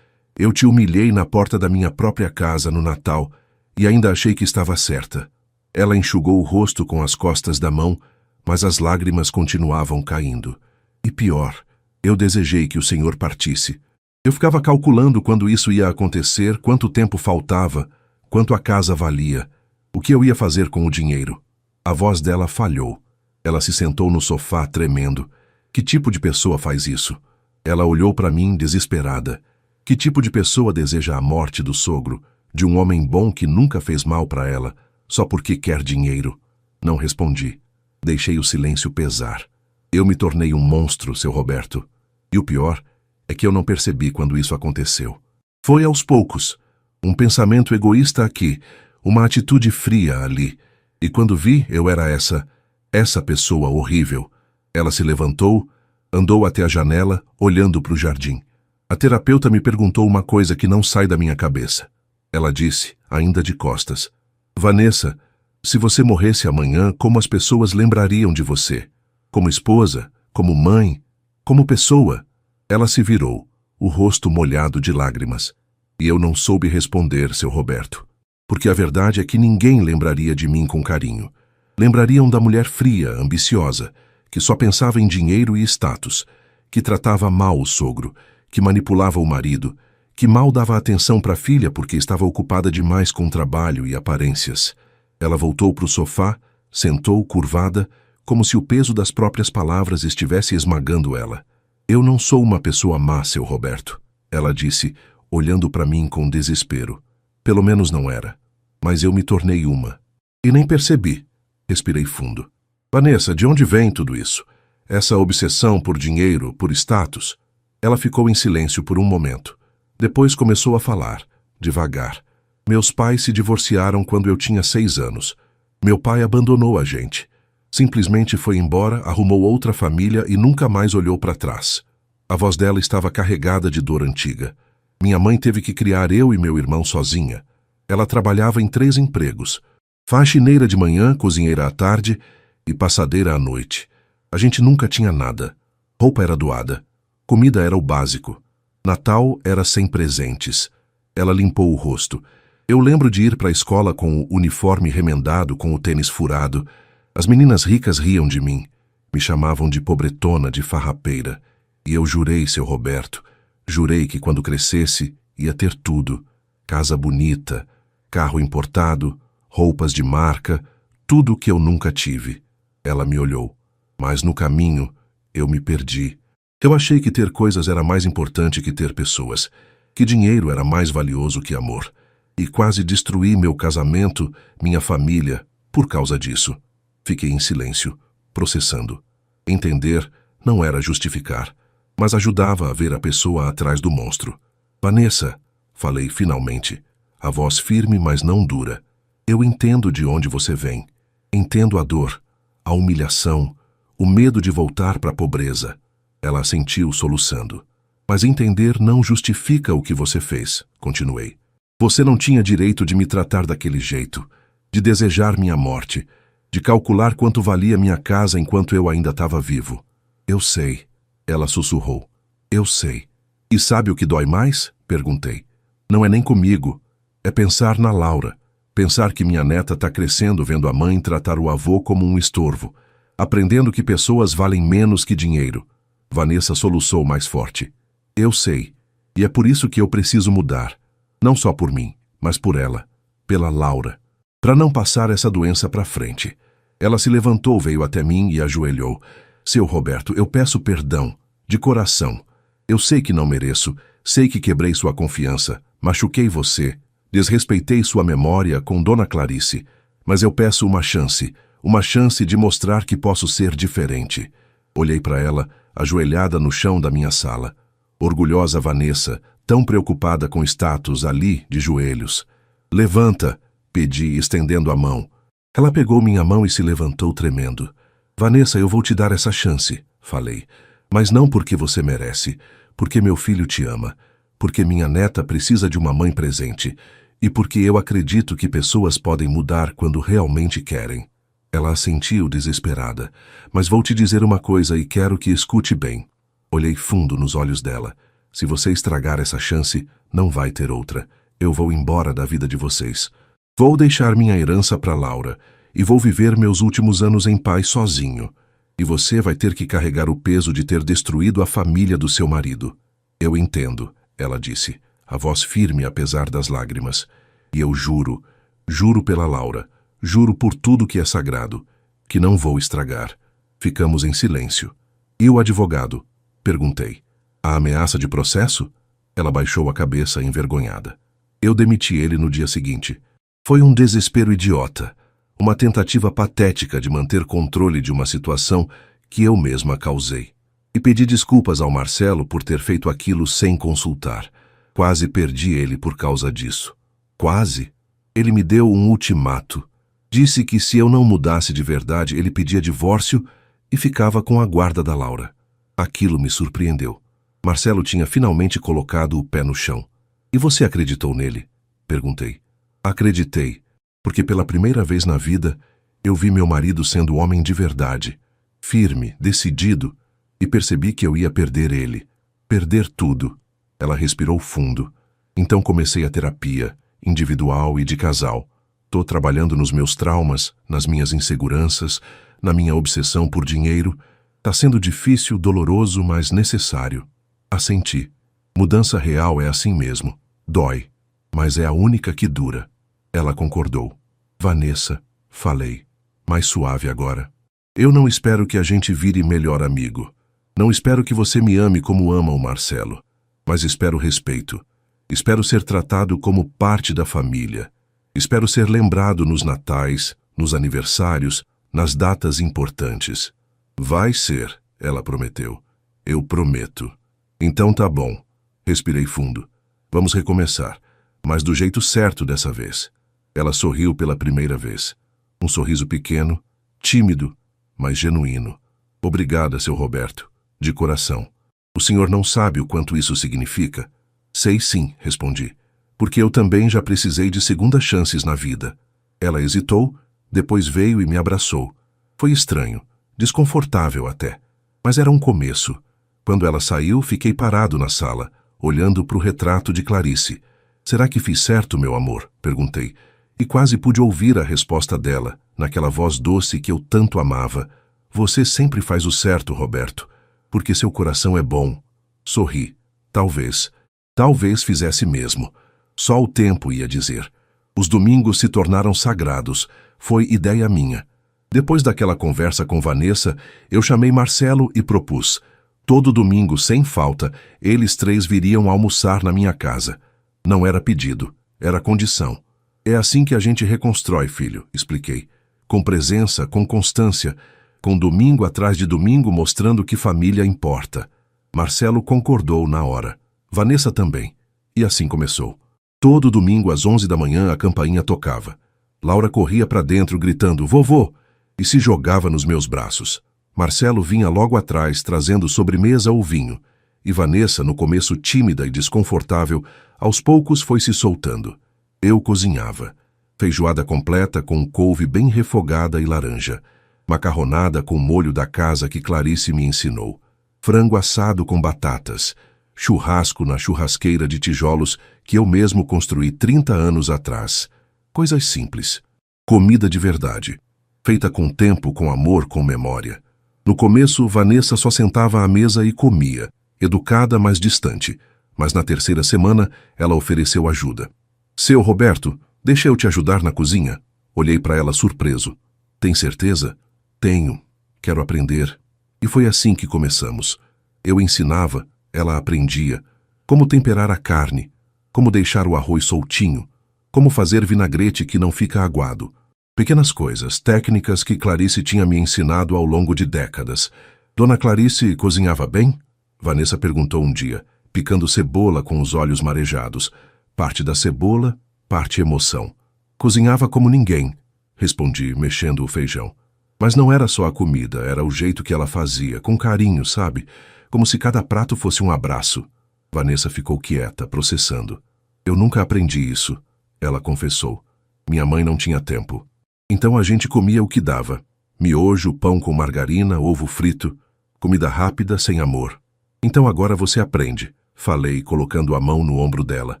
Eu te humilhei na porta da minha própria casa no Natal e ainda achei que estava certa. Ela enxugou o rosto com as costas da mão, mas as lágrimas continuavam caindo. E pior, eu desejei que o Senhor partisse. Eu ficava calculando quando isso ia acontecer, quanto tempo faltava, quanto a casa valia, o que eu ia fazer com o dinheiro. A voz dela falhou. Ela se sentou no sofá, tremendo. Que tipo de pessoa faz isso? Ela olhou para mim, desesperada. Que tipo de pessoa deseja a morte do sogro, de um homem bom que nunca fez mal para ela, só porque quer dinheiro? Não respondi. Deixei o silêncio pesar. Eu me tornei um monstro, seu Roberto. E o pior é que eu não percebi quando isso aconteceu. Foi aos poucos. Um pensamento egoísta aqui, uma atitude fria ali. E quando vi, eu era essa pessoa horrível. Ela se levantou, andou até a janela, olhando para o jardim. A terapeuta me perguntou uma coisa que não sai da minha cabeça. Ela disse, ainda de costas, Vanessa, se você morresse amanhã, como as pessoas lembrariam de você? Como esposa, como mãe, como pessoa? Ela se virou, o rosto molhado de lágrimas. E eu não soube responder, seu Roberto. Porque a verdade é que ninguém lembraria de mim com carinho. Lembrariam da mulher fria, ambiciosa, que só pensava em dinheiro e status, que tratava mal o sogro, que manipulava o marido, que mal dava atenção para a filha porque estava ocupada demais com trabalho e aparências. Ela voltou para o sofá, sentou curvada, como se o peso das próprias palavras estivesse esmagando ela. Eu não sou uma pessoa má, seu Roberto, ela disse, olhando para mim com desespero. Pelo menos não era. Mas eu me tornei uma. E nem percebi. Respirei fundo. Vanessa, de onde vem tudo isso? Essa obsessão por dinheiro, por status? Ela ficou em silêncio por um momento. Depois começou a falar, devagar. Meus pais se divorciaram quando eu tinha 6 anos. Meu pai abandonou a gente. Simplesmente foi embora, arrumou outra família e nunca mais olhou para trás. A voz dela estava carregada de dor antiga. Minha mãe teve que criar eu e meu irmão sozinha. Ela trabalhava em 3 empregos. Faxineira de manhã, cozinheira à tarde e passadeira à noite. A gente nunca tinha nada. Roupa era doada. Comida era o básico. Natal era sem presentes. Ela limpou o rosto. Eu lembro de ir para a escola com o uniforme remendado, com o tênis furado. As meninas ricas riam de mim. Me chamavam de pobretona, de farrapeira. E eu jurei, seu Roberto, jurei que quando crescesse ia ter tudo. Casa bonita, carro importado, roupas de marca, tudo o que eu nunca tive. Ela me olhou. Mas no caminho, eu me perdi. Eu achei que ter coisas era mais importante que ter pessoas, que dinheiro era mais valioso que amor. E quase destruí meu casamento, minha família, por causa disso. Fiquei em silêncio, processando. Entender não era justificar, mas ajudava a ver a pessoa atrás do monstro. Vanessa, falei finalmente, a voz firme, mas não dura. Eu entendo de onde você vem. Entendo a dor, a humilhação, o medo de voltar para a pobreza. Ela assentiu, soluçando. Mas entender não justifica o que você fez, continuei. Você não tinha direito de me tratar daquele jeito, de desejar minha morte, de calcular quanto valia minha casa enquanto eu ainda estava vivo. Eu sei, ela sussurrou. Eu sei. E sabe o que dói mais? Perguntei. Não é nem comigo. É pensar na Laura. Pensar que minha neta está crescendo vendo a mãe tratar o avô como um estorvo, aprendendo que pessoas valem menos que dinheiro. Vanessa soluçou mais forte. Eu sei. E é por isso que eu preciso mudar. Não só por mim, mas por ela. Pela Laura. Para não passar essa doença para frente. Ela se levantou, veio até mim e ajoelhou. Seu Roberto, eu peço perdão. De coração. Eu sei que não mereço. Sei que quebrei sua confiança. Machuquei você. Desrespeitei sua memória com Dona Clarice. Mas eu peço uma chance. Uma chance de mostrar que posso ser diferente. Olhei para ela, ajoelhada no chão da minha sala. Orgulhosa Vanessa, tão preocupada com status, ali, de joelhos. Levanta, pedi, estendendo a mão. Ela pegou minha mão e se levantou tremendo. Vanessa, eu vou te dar essa chance, falei. Mas não porque você merece, porque meu filho te ama, porque minha neta precisa de uma mãe presente e porque eu acredito que pessoas podem mudar quando realmente querem. Ela assentiu desesperada. Mas vou te dizer uma coisa e quero que escute bem. Olhei fundo nos olhos dela. Se você estragar essa chance, não vai ter outra. Eu vou embora da vida de vocês. Vou deixar minha herança para Laura e vou viver meus últimos anos em paz sozinho. E você vai ter que carregar o peso de ter destruído a família do seu marido. Eu entendo, ela disse, a voz firme apesar das lágrimas. E eu juro, juro pela Laura, juro por tudo que é sagrado, que não vou estragar. Ficamos em silêncio. E o advogado? Perguntei. A ameaça de processo? Ela baixou a cabeça envergonhada. Eu demiti ele no dia seguinte. Foi um desespero idiota, uma tentativa patética de manter controle de uma situação que eu mesma causei. E pedi desculpas ao Marcelo por ter feito aquilo sem consultar. Quase perdi ele por causa disso. Quase. Ele me deu um ultimato. Disse que se eu não mudasse de verdade, ele pedia divórcio e ficava com a guarda da Laura. Aquilo me surpreendeu. Marcelo tinha finalmente colocado o pé no chão. E você acreditou nele? Perguntei. Acreditei, porque pela primeira vez na vida eu vi meu marido sendo homem de verdade, firme, decidido, e percebi que eu ia perder ele. Perder tudo. Ela respirou fundo. Então comecei a terapia, individual e de casal. Tô trabalhando nos meus traumas, nas minhas inseguranças, na minha obsessão por dinheiro. Tá sendo difícil, doloroso, mas necessário. Assenti. Mudança real é assim mesmo. Dói, mas é a única que dura. Ela concordou. Vanessa, falei, mais suave agora. Eu não espero que a gente vire melhor amigo. Não espero que você me ame como ama o Marcelo. Mas espero respeito. Espero ser tratado como parte da família. Espero ser lembrado nos natais, nos aniversários, nas datas importantes. Vai ser, ela prometeu. Eu prometo. Então tá bom. Respirei fundo. Vamos recomeçar, mas do jeito certo dessa vez. Ela sorriu pela primeira vez. Um sorriso pequeno, tímido, mas genuíno. Obrigada, seu Roberto. De coração. O senhor não sabe o quanto isso significa? Sei sim, respondi. Porque eu também já precisei de segundas chances na vida. Ela hesitou, depois veio e me abraçou. Foi estranho, desconfortável até. Mas era um começo. Quando ela saiu, fiquei parado na sala, olhando para o retrato de Clarice. Será que fiz certo, meu amor? Perguntei. E quase pude ouvir a resposta dela, naquela voz doce que eu tanto amava. Você sempre faz o certo, Roberto, porque seu coração é bom. Sorri. Talvez fizesse mesmo. Só o tempo ia dizer. Os domingos se tornaram sagrados. Foi ideia minha. Depois daquela conversa com Vanessa, eu chamei Marcelo e propus. Todo domingo, sem falta, eles três viriam almoçar na minha casa. Não era pedido, era condição. É assim que a gente reconstrói, filho, expliquei. Com presença, com constância, com domingo atrás de domingo mostrando que família importa. Marcelo concordou na hora. Vanessa também. E assim começou. Todo domingo às 11 da manhã a campainha tocava. Laura corria para dentro gritando, vovô, e se jogava nos meus braços. Marcelo vinha logo atrás trazendo sobremesa ou vinho. E Vanessa, no começo tímida e desconfortável, aos poucos foi se soltando. Eu cozinhava. Feijoada completa com couve bem refogada e laranja. Macarronada com molho da casa que Clarice me ensinou. Frango assado com batatas. Churrasco na churrasqueira de tijolos que eu mesmo construí 30 anos atrás. Coisas simples. Comida de verdade. Feita com tempo, com amor, com memória. No começo, Vanessa só sentava à mesa e comia, educada, mas distante. Mas na terceira semana, ela ofereceu ajuda. Seu Roberto, deixa eu te ajudar na cozinha? Olhei para ela surpreso. Tem certeza? Tenho. Quero aprender. E foi assim que começamos. Eu ensinava, ela aprendia. Como temperar a carne, como deixar o arroz soltinho, como fazer vinagrete que não fica aguado. Pequenas coisas, técnicas que Clarice tinha me ensinado ao longo de décadas. Dona Clarice cozinhava bem? Vanessa perguntou um dia, picando cebola com os olhos marejados. Parte da cebola, parte emoção. Cozinhava como ninguém, respondi, mexendo o feijão. Mas não era só a comida, era o jeito que ela fazia, com carinho, sabe? Como se cada prato fosse um abraço. Vanessa ficou quieta, processando. Eu nunca aprendi isso, ela confessou. Minha mãe não tinha tempo. Então a gente comia o que dava. Miojo, pão com margarina, ovo frito. Comida rápida, sem amor. Então agora você aprende, falei, colocando a mão no ombro dela.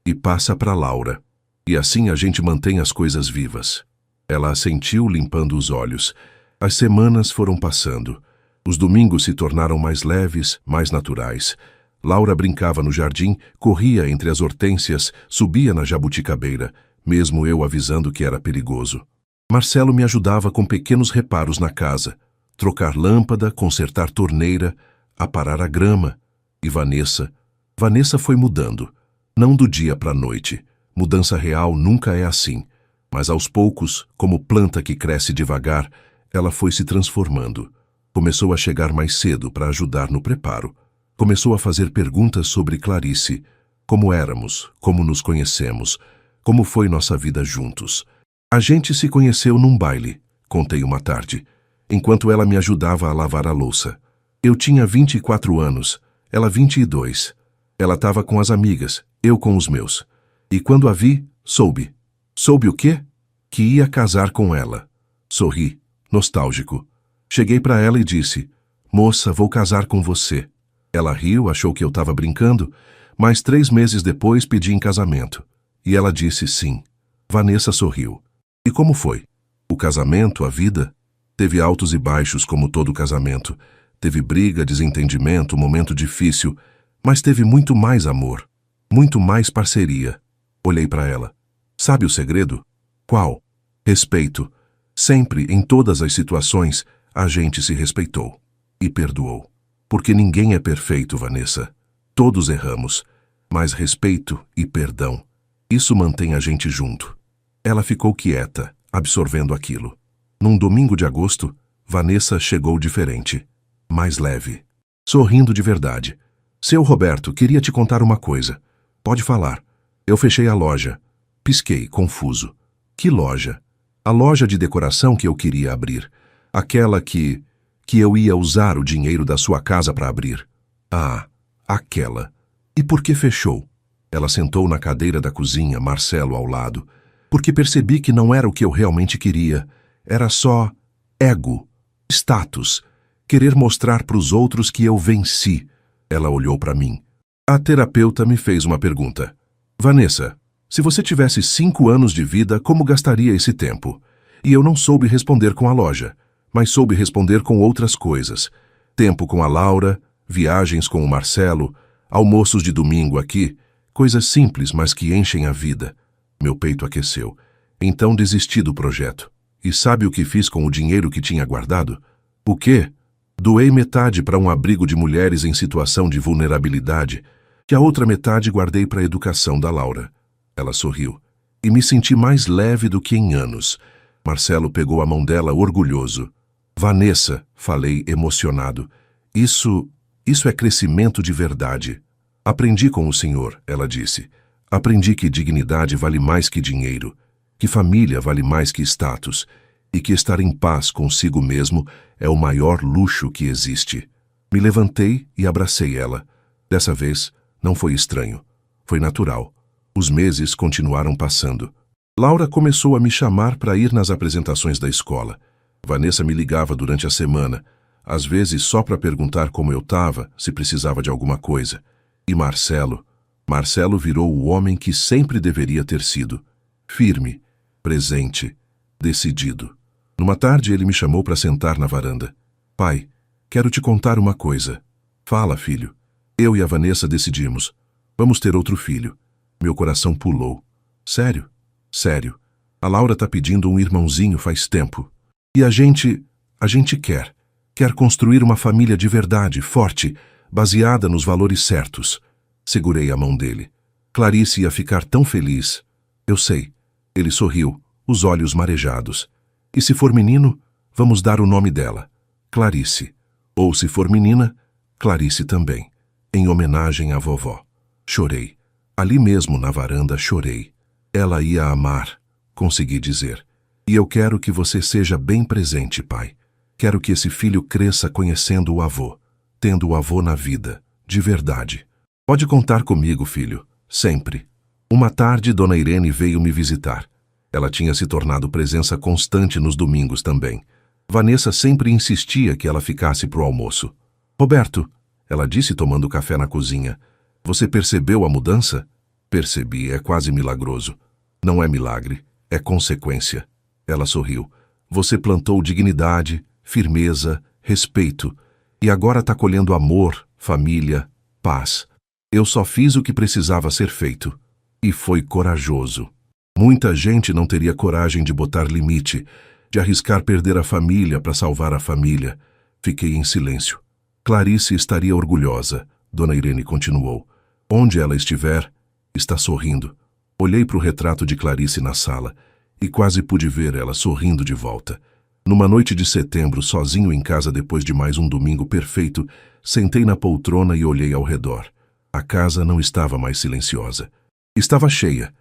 E passa para Laura. E assim a gente mantém as coisas vivas. Ela assentiu, limpando os olhos. As semanas foram passando. Os domingos se tornaram mais leves, mais naturais. Laura brincava no jardim, corria entre as hortênsias, subia na jabuticabeira, mesmo eu avisando que era perigoso. Marcelo me ajudava com pequenos reparos na casa. Trocar lâmpada, consertar torneira, aparar a grama. E Vanessa foi mudando. Não do dia para a noite. Mudança real nunca é assim. Mas aos poucos, como planta que cresce devagar, ela foi se transformando. Começou a chegar mais cedo para ajudar no preparo. Começou a fazer perguntas sobre Clarice. Como éramos, como nos conhecemos, como foi nossa vida juntos. A gente se conheceu num baile, contei uma tarde, enquanto ela me ajudava a lavar a louça. Eu tinha 24 anos, ela 22. Ela estava com as amigas, eu com os meus. E quando a vi, soube. Soube o quê? Que ia casar com ela. Sorri, nostálgico. Cheguei para ela e disse, moça, vou casar com você. Ela riu, achou que eu estava brincando, mas 3 meses depois pedi em casamento. E ela disse sim. Vanessa sorriu. E como foi? O casamento, a vida? Teve altos e baixos como todo casamento. Teve briga, desentendimento, momento difícil. Mas teve muito mais amor, muito mais parceria. Olhei para ela. Sabe o segredo? Qual? Respeito. Sempre, em todas as situações, a gente se respeitou. E perdoou. Porque ninguém é perfeito, Vanessa. Todos erramos. Mas respeito e perdão, isso mantém a gente junto. Ela ficou quieta, absorvendo aquilo. Num domingo de agosto, Vanessa chegou diferente. Mais leve. Sorrindo de verdade. Seu Roberto, queria te contar uma coisa. Pode falar. Eu fechei a loja. Pisquei, confuso. Que loja? A loja de decoração que eu queria abrir. Aquela que eu ia usar o dinheiro da sua casa para abrir. Ah, aquela. E por que fechou? Ela sentou na cadeira da cozinha, Marcelo ao lado. Porque percebi que não era o que eu realmente queria. Era só ego, status, querer mostrar para os outros que eu venci. Ela olhou para mim. A terapeuta me fez uma pergunta. Vanessa, se você tivesse 5 anos de vida, como gastaria esse tempo? E eu não soube responder com a loja, mas soube responder com outras coisas. Tempo com a Laura, viagens com o Marcelo, almoços de domingo aqui, coisas simples, mas que enchem a vida. Meu peito aqueceu. Então desisti do projeto. E sabe o que fiz com o dinheiro que tinha guardado? O quê? Doei metade para um abrigo de mulheres em situação de vulnerabilidade, que a outra metade guardei para a educação da Laura. Ela sorriu. E me senti mais leve do que em anos. Marcelo pegou a mão dela orgulhoso. Vanessa, falei emocionado. Isso é crescimento de verdade. Aprendi com o senhor, ela disse. Aprendi que dignidade vale mais que dinheiro, que família vale mais que status, e que estar em paz consigo mesmo é o maior luxo que existe. Me levantei e abracei ela. Dessa vez, não foi estranho. Foi natural. Os meses continuaram passando. Laura começou a me chamar para ir nas apresentações da escola. Vanessa me ligava durante a semana, às vezes só para perguntar como eu estava, se precisava de alguma coisa. E Marcelo virou o homem que sempre deveria ter sido. Firme, presente, decidido. Numa tarde ele me chamou para sentar na varanda. Pai, quero te contar uma coisa. Fala, filho. Eu e a Vanessa decidimos. Vamos ter outro filho. Meu coração pulou. Sério? Sério. A Laura tá pedindo um irmãozinho faz tempo. E a gente quer construir uma família de verdade, forte, baseada nos valores certos. Segurei a mão dele. Clarice ia ficar tão feliz. Eu sei. Ele sorriu, os olhos marejados. E se for menino, vamos dar o nome dela. Clarice. Ou se for menina, Clarice também. Em homenagem à vovó. Chorei. Ali mesmo na varanda chorei. Ela ia amar, consegui dizer. E eu quero que você seja bem presente, pai. Quero que esse filho cresça conhecendo o avô, tendo o avô na vida, de verdade. Pode contar comigo, filho, sempre. Uma tarde, Dona Irene veio me visitar. Ela tinha se tornado presença constante nos domingos também. Vanessa sempre insistia que ela ficasse pro almoço. Roberto, ela disse tomando café na cozinha, você percebeu a mudança? Percebi, é quase milagroso. Não é milagre, é consequência. Ela sorriu. Você plantou dignidade, firmeza, respeito, e agora está colhendo amor, família, paz. Eu só fiz o que precisava ser feito. E foi corajoso. Muita gente não teria coragem de botar limite, de arriscar perder a família para salvar a família. Fiquei em silêncio. Clarice estaria orgulhosa, Dona Irene continuou. Onde ela estiver, está sorrindo. Olhei para o retrato de Clarice na sala e quase pude ver ela sorrindo de volta. Numa noite de setembro, sozinho em casa depois de mais um domingo perfeito, sentei na poltrona e olhei ao redor. A casa não estava mais silenciosa. Estava cheia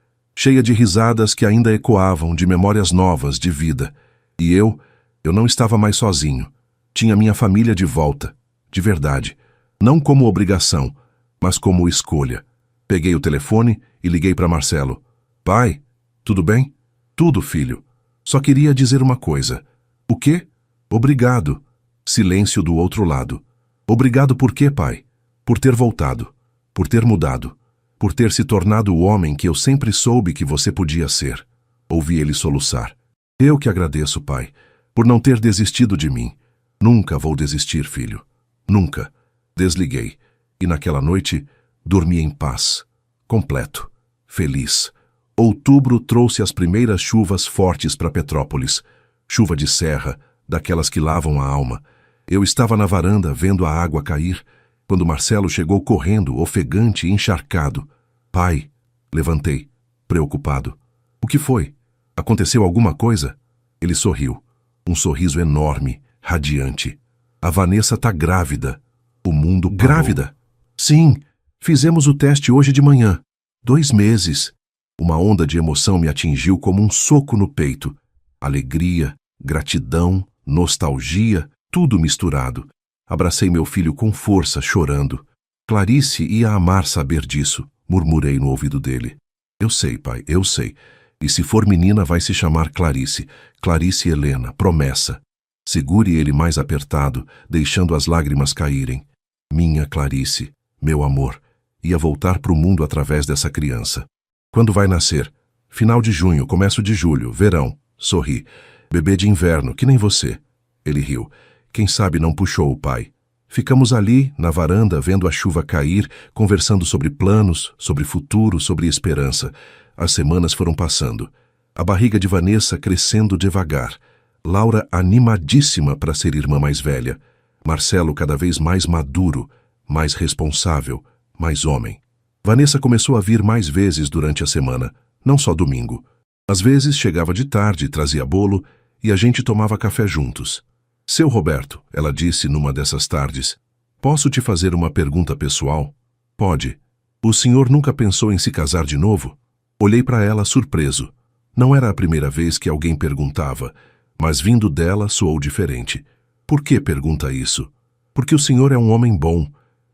de risadas que ainda ecoavam, de memórias novas, de vida. E eu não estava mais sozinho. Tinha minha família de volta, de verdade. Não como obrigação, mas como escolha. Peguei o telefone e liguei para Marcelo. Pai, tudo bem? Tudo, filho. Só queria dizer uma coisa. O quê? Obrigado. Silêncio do outro lado. Obrigado por quê, pai? Por ter voltado. Por ter mudado. Por ter se tornado o homem que eu sempre soube que você podia ser. Ouvi ele soluçar. Eu que agradeço, pai, por não ter desistido de mim. Nunca vou desistir, filho. Nunca. Desliguei. E naquela noite, Dormi em paz, completo, feliz. Outubro trouxe as primeiras chuvas fortes para Petrópolis. Chuva de serra, daquelas que lavam a alma. Eu estava na varanda vendo a água cair, quando Marcelo chegou correndo, ofegante e encharcado. Pai, levantei, preocupado. O que foi? Aconteceu alguma coisa? Ele sorriu. Um sorriso enorme, radiante. A Vanessa tá grávida. O mundo parou. Grávida? Sim, fizemos o teste hoje de manhã. 2 meses. Uma onda de emoção me atingiu como um soco no peito. Alegria, gratidão, nostalgia, tudo misturado. Abracei meu filho com força, chorando. Clarice ia amar saber disso, murmurei no ouvido dele. Eu sei, pai, eu sei. E se for menina, vai se chamar Clarice. Clarice Helena, promessa. Segure ele mais apertado, deixando as lágrimas caírem. Minha Clarice, meu amor, ia voltar para o mundo através dessa criança. Quando vai nascer? Final de junho, começo de julho, verão. Sorri. Bebê de inverno, que nem você. Ele riu. Quem sabe não puxou o pai. Ficamos ali, na varanda, vendo a chuva cair, conversando sobre planos, sobre futuro, sobre esperança. As semanas foram passando. A barriga de Vanessa crescendo devagar. Laura animadíssima para ser irmã mais velha. Marcelo cada vez mais maduro, mais responsável, mais homem. Vanessa começou a vir mais vezes durante a semana, não só domingo. Às vezes chegava de tarde, trazia bolo e a gente tomava café juntos. Seu Roberto, ela disse numa dessas tardes, posso te fazer uma pergunta pessoal? Pode. O senhor nunca pensou em se casar de novo? Olhei para ela surpreso. Não era a primeira vez que alguém perguntava, mas vindo dela soou diferente. Por que pergunta isso? Porque o senhor é um homem bom,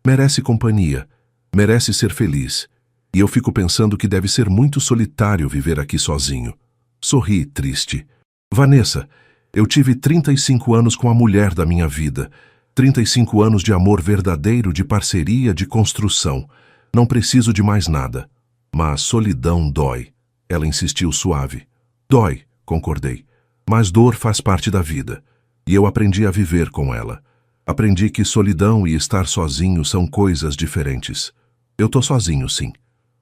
merece companhia, merece ser feliz. E eu fico pensando que deve ser muito solitário viver aqui sozinho. Sorri, triste. Vanessa, eu tive 35 anos com a mulher da minha vida. 35 anos de amor verdadeiro, de parceria, de construção. Não preciso de mais nada. Mas solidão dói. Ela insistiu suave. Dói, concordei. Mas dor faz parte da vida. E eu aprendi a viver com ela. Aprendi que solidão e estar sozinho são coisas diferentes. Eu tô sozinho, sim.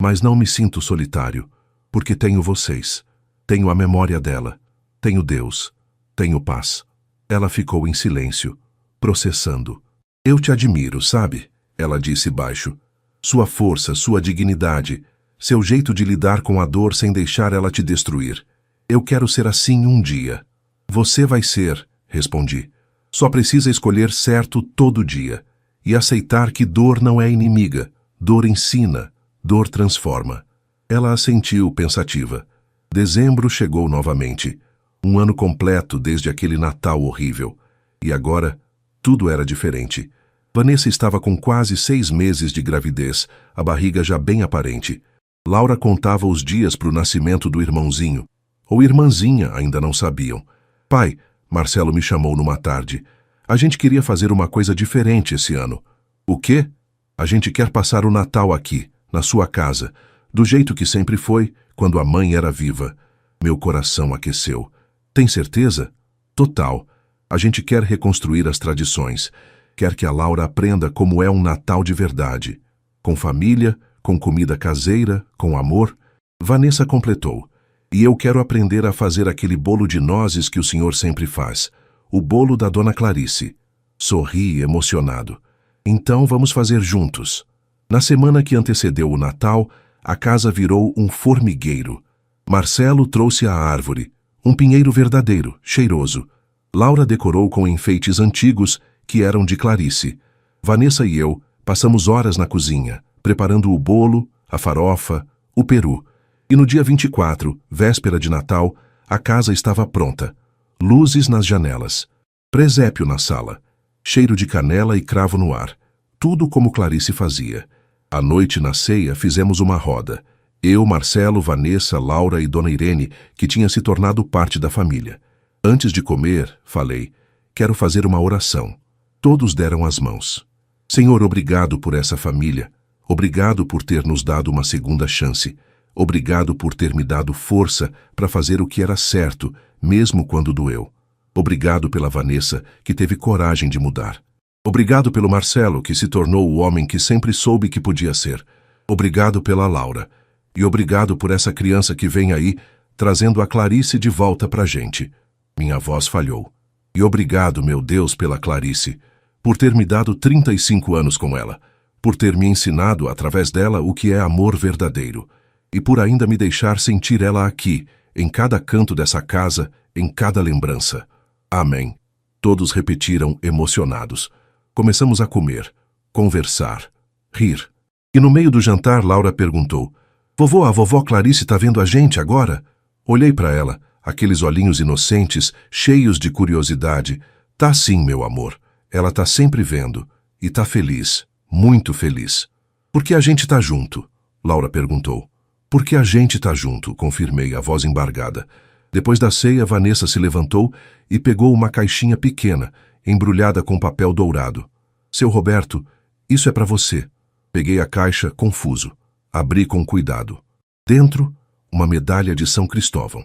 Mas não me sinto solitário. Porque tenho vocês. Tenho a memória dela. Tenho Deus. Tenho paz. Ela ficou em silêncio, processando. Eu te admiro, sabe? Ela disse baixo. Sua força, sua dignidade, seu jeito de lidar com a dor sem deixar ela te destruir. Eu quero ser assim um dia. Você vai ser, respondi. Só precisa escolher certo todo dia e aceitar que dor não é inimiga. Dor ensina, dor transforma. Ela assentiu, pensativa. Dezembro chegou novamente. Um ano completo desde aquele Natal horrível. E agora, tudo era diferente. Vanessa estava com quase 6 meses de gravidez, a barriga já bem aparente. Laura contava os dias para o nascimento do irmãozinho. Ou irmãzinha, ainda não sabiam. Pai, Marcelo me chamou numa tarde. A gente queria fazer uma coisa diferente esse ano. O quê? A gente quer passar o Natal aqui, na sua casa, do jeito que sempre foi, quando a mãe era viva. Meu coração aqueceu. Tem certeza? Total. A gente quer reconstruir as tradições. Quer que a Laura aprenda como é um Natal de verdade. Com família, com comida caseira, com amor. Vanessa completou. E eu quero aprender a fazer aquele bolo de nozes que o senhor sempre faz. O bolo da Dona Clarice. Sorri emocionado. Então vamos fazer juntos. Na semana que antecedeu o Natal, a casa virou um formigueiro. Marcelo trouxe a árvore. Um pinheiro verdadeiro, cheiroso. Laura decorou com enfeites antigos que eram de Clarice. Vanessa e eu passamos horas na cozinha, preparando o bolo, a farofa, o peru. E no dia 24, véspera de Natal, a casa estava pronta. Luzes nas janelas. Presépio na sala. Cheiro de canela e cravo no ar. Tudo como Clarice fazia. À noite, na ceia, fizemos uma roda. Eu, Marcelo, Vanessa, Laura e Dona Irene, que tinha se tornado parte da família. Antes de comer, falei, quero fazer uma oração. Todos deram as mãos. Senhor, obrigado por essa família. Obrigado por ter nos dado uma segunda chance. Obrigado por ter me dado força para fazer o que era certo, mesmo quando doeu. Obrigado pela Vanessa, que teve coragem de mudar. Obrigado pelo Marcelo, que se tornou o homem que sempre soube que podia ser. Obrigado pela Laura. E obrigado por essa criança que vem aí, trazendo a Clarice de volta pra gente. Minha voz falhou. E obrigado, meu Deus, pela Clarice, por ter me dado 35 anos com ela, por ter me ensinado, através dela, o que é amor verdadeiro, e por ainda me deixar sentir ela aqui, em cada canto dessa casa, em cada lembrança. Amém. Todos repetiram, emocionados. Começamos a comer, conversar, rir. E no meio do jantar, Laura perguntou: Vovô, a vovó Clarice tá vendo a gente agora? Olhei para ela, aqueles olhinhos inocentes, cheios de curiosidade. Tá sim, meu amor. Ela tá sempre vendo. E tá feliz, muito feliz. Por que a gente tá junto? Laura perguntou. Porque a gente tá junto, confirmei, a voz embargada. Depois da ceia, Vanessa se levantou e pegou uma caixinha pequena, embrulhada com papel dourado. Seu Roberto, isso é para você. Peguei a caixa, confuso. Abri com cuidado. Dentro, uma medalha de São Cristóvão,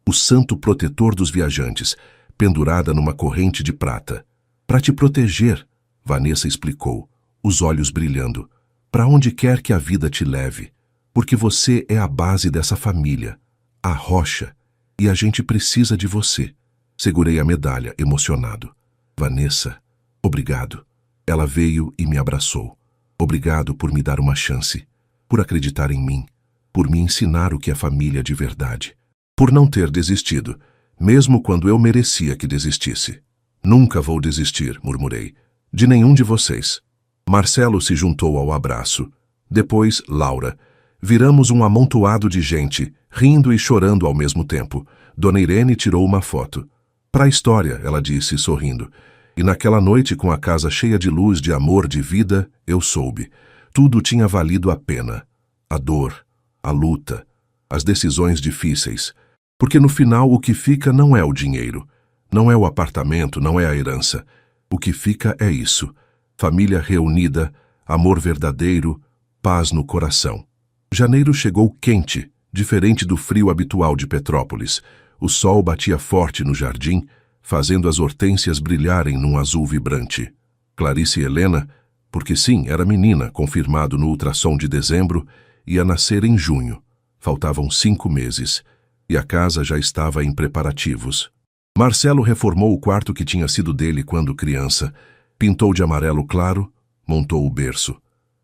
o santo protetor dos viajantes, pendurada numa corrente de prata. Para te proteger, Vanessa explicou, os olhos brilhando. Para onde quer que a vida te leve. Porque você é a base dessa família, a rocha, e a gente precisa de você. Segurei a medalha, emocionado. Vanessa, obrigado. Ela veio e me abraçou. Obrigado por me dar uma chance, por acreditar em mim, por me ensinar o que é família de verdade, por não ter desistido, mesmo quando eu merecia que desistisse. Nunca vou desistir, murmurei, de nenhum de vocês. Marcelo se juntou ao abraço. Depois, Laura. Viramos um amontoado de gente, rindo e chorando ao mesmo tempo. Dona Irene tirou uma foto. Pra história, ela disse, sorrindo. E naquela noite, com a casa cheia de luz, de amor, de vida, eu soube. Tudo tinha valido a pena. A dor, a luta, as decisões difíceis. Porque no final o que fica não é o dinheiro, não é o apartamento, não é a herança. O que fica é isso. Família reunida, amor verdadeiro, paz no coração. Janeiro chegou quente, diferente do frio habitual de Petrópolis. O sol batia forte no jardim, fazendo as hortênsias brilharem num azul vibrante. Clarice Helena, porque sim, era menina, confirmado no ultrassom de dezembro, ia nascer em junho. Faltavam 5 meses, e a casa já estava em preparativos. Marcelo reformou o quarto que tinha sido dele quando criança, pintou de amarelo claro, montou o berço.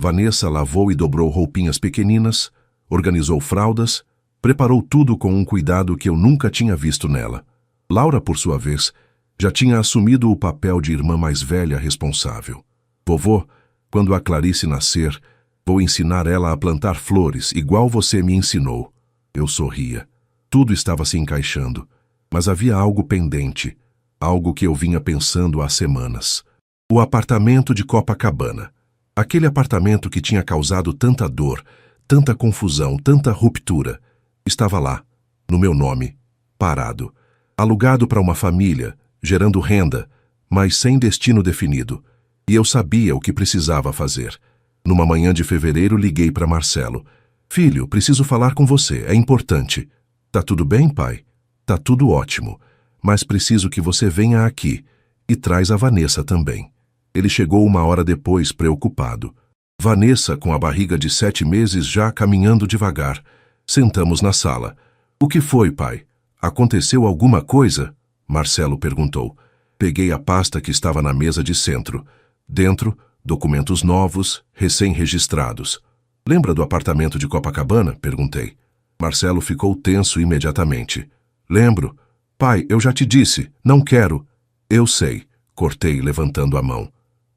Vanessa lavou e dobrou roupinhas pequeninas, organizou fraldas, preparou tudo com um cuidado que eu nunca tinha visto nela. Laura, por sua vez, já tinha assumido o papel de irmã mais velha responsável. Vovô, quando a Clarice nascer, vou ensinar ela a plantar flores, igual você me ensinou. Eu sorria. Tudo estava se encaixando, mas havia algo pendente, algo que eu vinha pensando há semanas. O apartamento de Copacabana. Aquele apartamento que tinha causado tanta dor, tanta confusão, tanta ruptura, estava lá, no meu nome, parado, alugado para uma família, gerando renda, mas sem destino definido. E eu sabia o que precisava fazer. Numa manhã de fevereiro, liguei para Marcelo. Filho, preciso falar com você, é importante. Tá tudo bem, pai? Tá tudo ótimo, mas preciso que você venha aqui e traz a Vanessa também. Ele chegou 1 hora depois, preocupado. Vanessa, com a barriga de 7 meses, já caminhando devagar. Sentamos na sala. O que foi, pai? Aconteceu alguma coisa? Marcelo perguntou. Peguei a pasta que estava na mesa de centro. Dentro, documentos novos, recém-registrados. Lembra do apartamento de Copacabana? Perguntei. Marcelo ficou tenso imediatamente. Lembro. Pai, eu já te disse, não quero. Eu sei, cortei levantando a mão.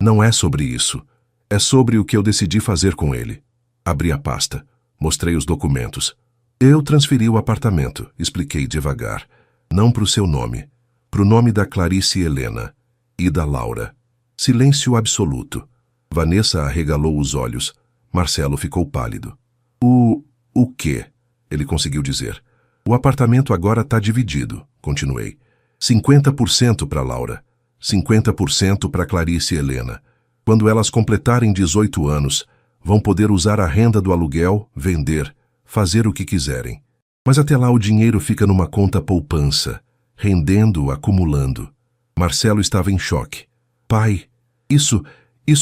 Não é sobre isso. É sobre o que eu decidi fazer com ele. Abri a pasta. Mostrei os documentos. Eu transferi o apartamento, expliquei devagar. Não para o seu nome. Para o nome da Clarice Helena. E da Laura. Silêncio absoluto. Vanessa arregalou os olhos. Marcelo ficou pálido. O quê? Ele conseguiu dizer. O apartamento agora está dividido, continuei. 50% para Laura. 50% para Clarice Helena. Quando elas completarem 18 anos, vão poder usar a renda do aluguel, vender, fazer o que quiserem. Mas até lá o dinheiro fica numa conta poupança, rendendo, acumulando. Marcelo estava em choque. Pai, isso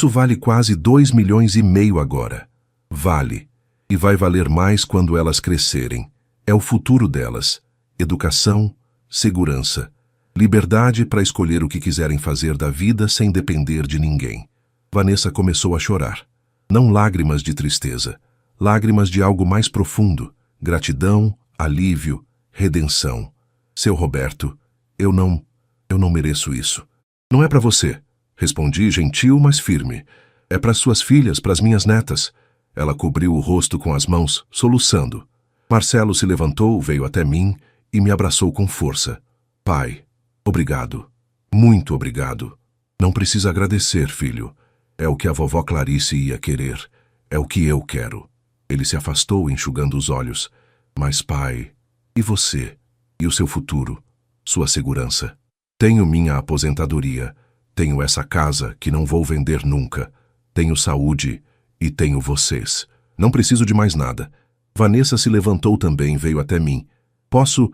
vale quase 2,5 milhões agora. Vale. E vai valer mais quando elas crescerem. É o futuro delas. Educação, segurança, liberdade para escolher o que quiserem fazer da vida sem depender de ninguém. Vanessa começou a chorar. Não lágrimas de tristeza, lágrimas de algo mais profundo, gratidão, alívio, redenção. Seu Roberto, eu não mereço isso. Não é para você, respondi gentil, mas firme. É para suas filhas, para as minhas netas. Ela cobriu o rosto com as mãos, soluçando. Marcelo se levantou, veio até mim e me abraçou com força. Pai, obrigado. Muito obrigado. Não precisa agradecer, filho. É o que a vovó Clarice ia querer. É o que eu quero. Ele se afastou, enxugando os olhos. Mas, pai, e você? E o seu futuro? Sua segurança? Tenho minha aposentadoria. Tenho essa casa que não vou vender nunca. Tenho saúde e tenho vocês. Não preciso de mais nada. Vanessa se levantou também, veio até mim. Posso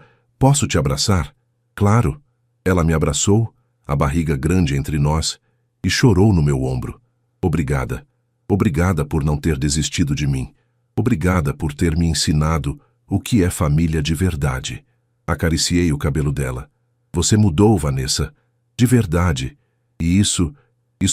te abraçar? Claro. Ela me abraçou, a barriga grande entre nós, e chorou no meu ombro. Obrigada. Obrigada por não ter desistido de mim. Obrigada por ter me ensinado o que é família de verdade. Acariciei o cabelo dela. Você mudou, Vanessa. De verdade. E isso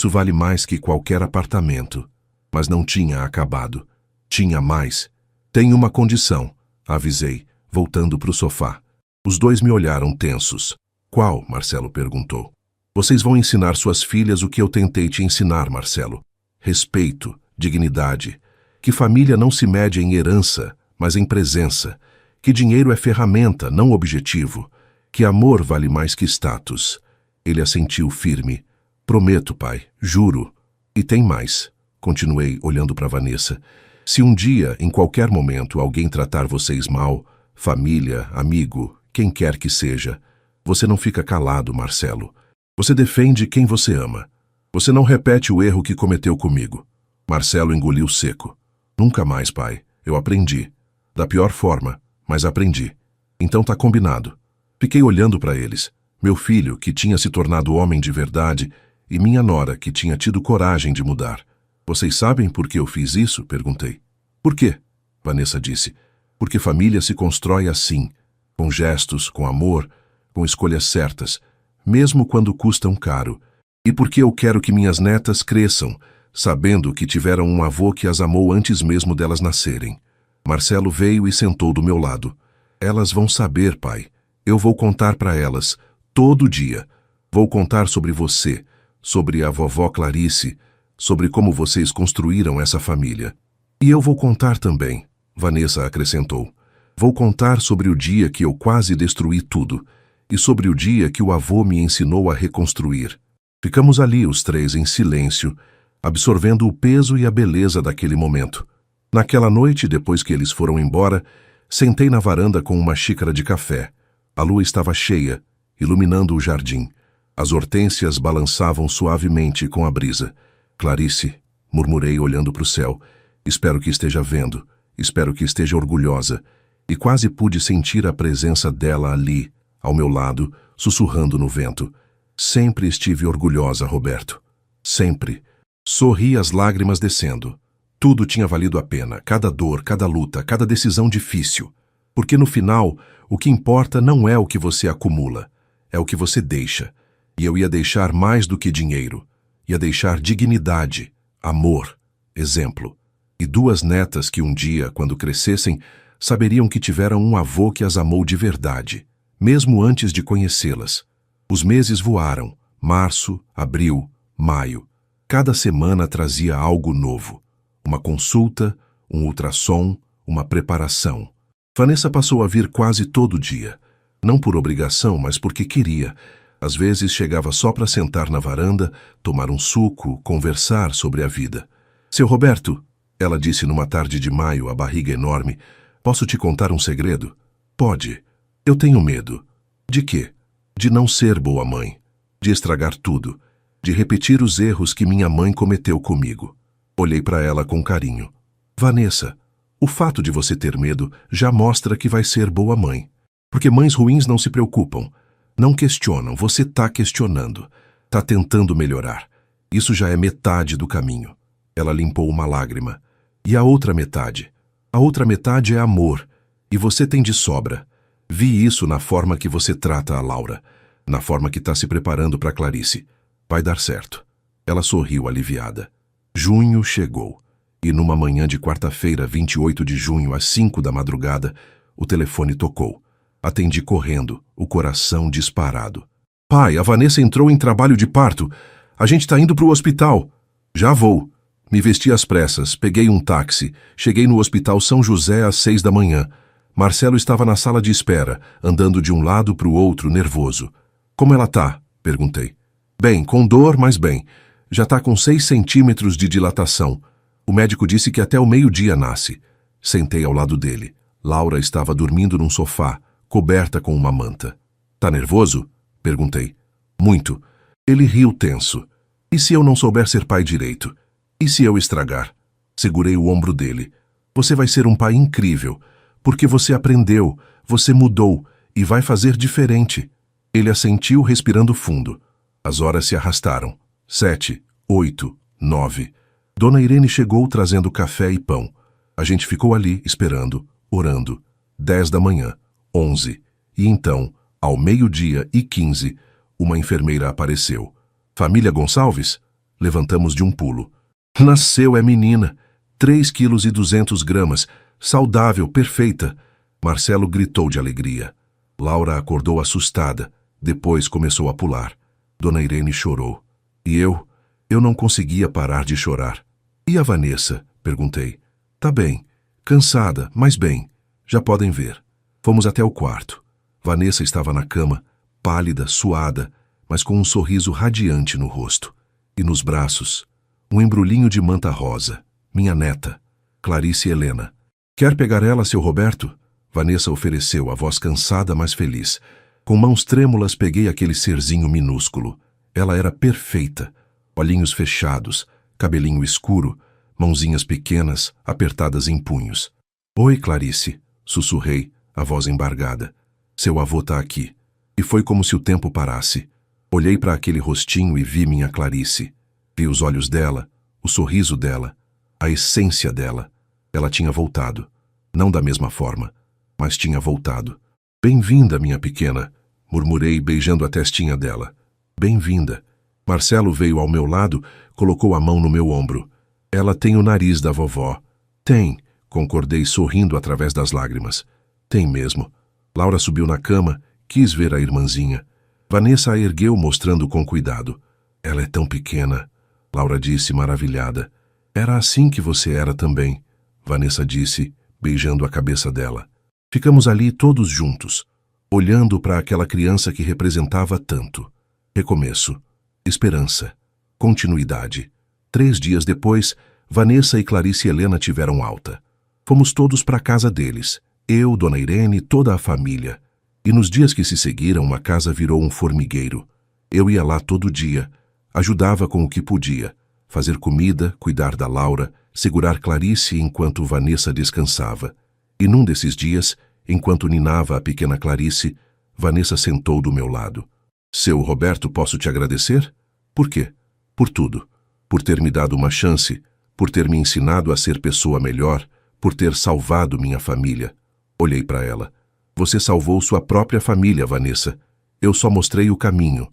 vale mais que qualquer apartamento. Mas não tinha acabado. Tinha mais. Tenho uma condição, avisei, voltando para o sofá. Os dois me olharam tensos. Qual? Marcelo perguntou. Vocês vão ensinar suas filhas o que eu tentei te ensinar, Marcelo. Respeito, dignidade. Que família não se mede em herança, mas em presença. Que dinheiro é ferramenta, não objetivo. Que amor vale mais que status. Ele assentiu firme. Prometo, pai, juro. E tem mais. Continuei olhando para Vanessa. Se um dia, em qualquer momento, alguém tratar vocês mal, família, amigo, quem quer que seja, você não fica calado, Marcelo. Você defende quem você ama. Você não repete o erro que cometeu comigo. Marcelo engoliu seco. Nunca mais, pai. Eu aprendi. Da pior forma, mas aprendi. Então tá combinado. Fiquei olhando para eles. Meu filho, que tinha se tornado homem de verdade, e minha nora, que tinha tido coragem de mudar. Vocês sabem por que eu fiz isso? Perguntei. Por quê? Vanessa disse. Porque família se constrói assim, com gestos, com amor, com escolhas certas, mesmo quando custam caro. E porque eu quero que minhas netas cresçam, sabendo que tiveram um avô que as amou antes mesmo delas nascerem. Marcelo veio e sentou do meu lado. Elas vão saber, pai. Eu vou contar para elas, todo dia. Vou contar sobre você, sobre a vovó Clarice, sobre como vocês construíram essa família. E eu vou contar também, Vanessa acrescentou. Vou contar sobre o dia que eu quase destruí tudo e sobre o dia que o avô me ensinou a reconstruir. Ficamos ali os três em silêncio, absorvendo o peso e a beleza daquele momento. Naquela noite, depois que eles foram embora, sentei na varanda com uma xícara de café. A lua estava cheia, iluminando o jardim. As hortênsias balançavam suavemente com a brisa. Clarice, murmurei olhando para o céu. Espero que esteja vendo. Espero que esteja orgulhosa. E quase pude sentir a presença dela ali, ao meu lado, sussurrando no vento. Sempre estive orgulhosa, Roberto. Sempre. Sorri, as lágrimas descendo. Tudo tinha valido a pena, cada dor, cada luta, cada decisão difícil. Porque no final, o que importa não é o que você acumula, é o que você deixa. E eu ia deixar mais do que dinheiro. Ia deixar dignidade, amor, exemplo. E duas netas que um dia, quando crescessem, saberiam que tiveram um avô que as amou de verdade, mesmo antes de conhecê-las. Os meses voaram, março, abril, maio. Cada semana trazia algo novo. Uma consulta, um ultrassom, uma preparação. Vanessa passou a vir quase todo dia. Não por obrigação, mas porque queria. Às vezes chegava só para sentar na varanda, tomar um suco, conversar sobre a vida. Seu Roberto, ela disse numa tarde de maio, a barriga enorme, posso te contar um segredo? Pode. Eu tenho medo. De quê? De não ser boa mãe. De estragar tudo. De repetir os erros que minha mãe cometeu comigo. Olhei para ela com carinho. Vanessa, o fato de você ter medo já mostra que vai ser boa mãe. Porque mães ruins não se preocupam. Não questionam, você está questionando. Está tentando melhorar. Isso já é metade do caminho. Ela limpou uma lágrima. E a outra metade? A outra metade é amor, e você tem de sobra. Vi isso na forma que você trata a Laura, na forma que está se preparando para Clarice. Vai dar certo. Ela sorriu aliviada. Junho chegou, e numa manhã de quarta-feira, 28 de junho, às 5 da madrugada, o telefone tocou. Atendi correndo, o coração disparado. Pai, a Vanessa entrou em trabalho de parto. A gente está indo para o hospital. Já vou. Me vesti às pressas, peguei um táxi, cheguei no Hospital São José às 6 da manhã. Marcelo estava na sala de espera, andando de um lado para o outro, nervoso. Como ela tá? Perguntei. Bem, com dor, mas bem. Já está com 6 centímetros de dilatação. O médico disse que até o meio-dia nasce. Sentei ao lado dele. Laura estava dormindo num sofá, coberta com uma manta. Tá nervoso? Perguntei. Muito. Ele riu tenso. E se eu não souber ser pai direito? E se eu estragar? Segurei o ombro dele. Você vai ser um pai incrível, porque você aprendeu, você mudou e vai fazer diferente. Ele assentiu, respirando fundo. As horas se arrastaram. 7, 8, 9. Dona Irene chegou trazendo café e pão. A gente ficou ali, esperando, orando. 10 da manhã, 11. E então, ao 12:15, uma enfermeira apareceu. Família Gonçalves? Levantamos de um pulo. Nasceu, é menina. 3,2 kg, saudável, perfeita. Marcelo gritou de alegria. Laura acordou assustada. Depois começou a pular. Dona Irene chorou. E eu não conseguia parar de chorar. E a Vanessa? Perguntei. Tá bem. Cansada, mas bem. Já podem ver. Fomos até o quarto. Vanessa estava na cama, pálida, suada, mas com um sorriso radiante no rosto. E nos braços, um embrulhinho de manta rosa. Minha neta, Clarice Helena. Quer pegar ela, seu Roberto? Vanessa ofereceu, a voz cansada, mas feliz. Com mãos trêmulas peguei aquele serzinho minúsculo. Ela era perfeita. Olhinhos fechados, cabelinho escuro, mãozinhas pequenas, apertadas em punhos. Oi, Clarice, sussurrei, a voz embargada. Seu avô tá aqui. E foi como se o tempo parasse. Olhei para aquele rostinho e vi minha Clarice. Vi os olhos dela, o sorriso dela, a essência dela. Ela tinha voltado. Não da mesma forma, mas tinha voltado. Bem-vinda, minha pequena, murmurei, beijando a testinha dela. Bem-vinda. Marcelo veio ao meu lado, colocou a mão no meu ombro. Ela tem o nariz da vovó. Tem, concordei, sorrindo através das lágrimas. Tem mesmo. Laura subiu na cama, quis ver a irmãzinha. Vanessa a ergueu, mostrando com cuidado. Ela é tão pequena, Laura disse, maravilhada. Era assim que você era também, Vanessa disse, beijando a cabeça dela. Ficamos ali todos juntos, olhando para aquela criança que representava tanto. Recomeço, esperança, continuidade. 3 dias depois, Vanessa e Clarice Helena tiveram alta. Fomos todos para a casa deles, eu, Dona Irene, toda a família. E nos dias que se seguiram, a casa virou um formigueiro. Eu ia lá todo dia, ajudava com o que podia, fazer comida, cuidar da Laura, segurar Clarice enquanto Vanessa descansava. E num desses dias, enquanto ninava a pequena Clarice, Vanessa sentou do meu lado. Seu Roberto, posso te agradecer? Por quê? Por tudo. Por ter me dado uma chance, por ter me ensinado a ser pessoa melhor, por ter salvado minha família. Olhei para ela. Você salvou sua própria família, Vanessa. Eu só mostrei o caminho.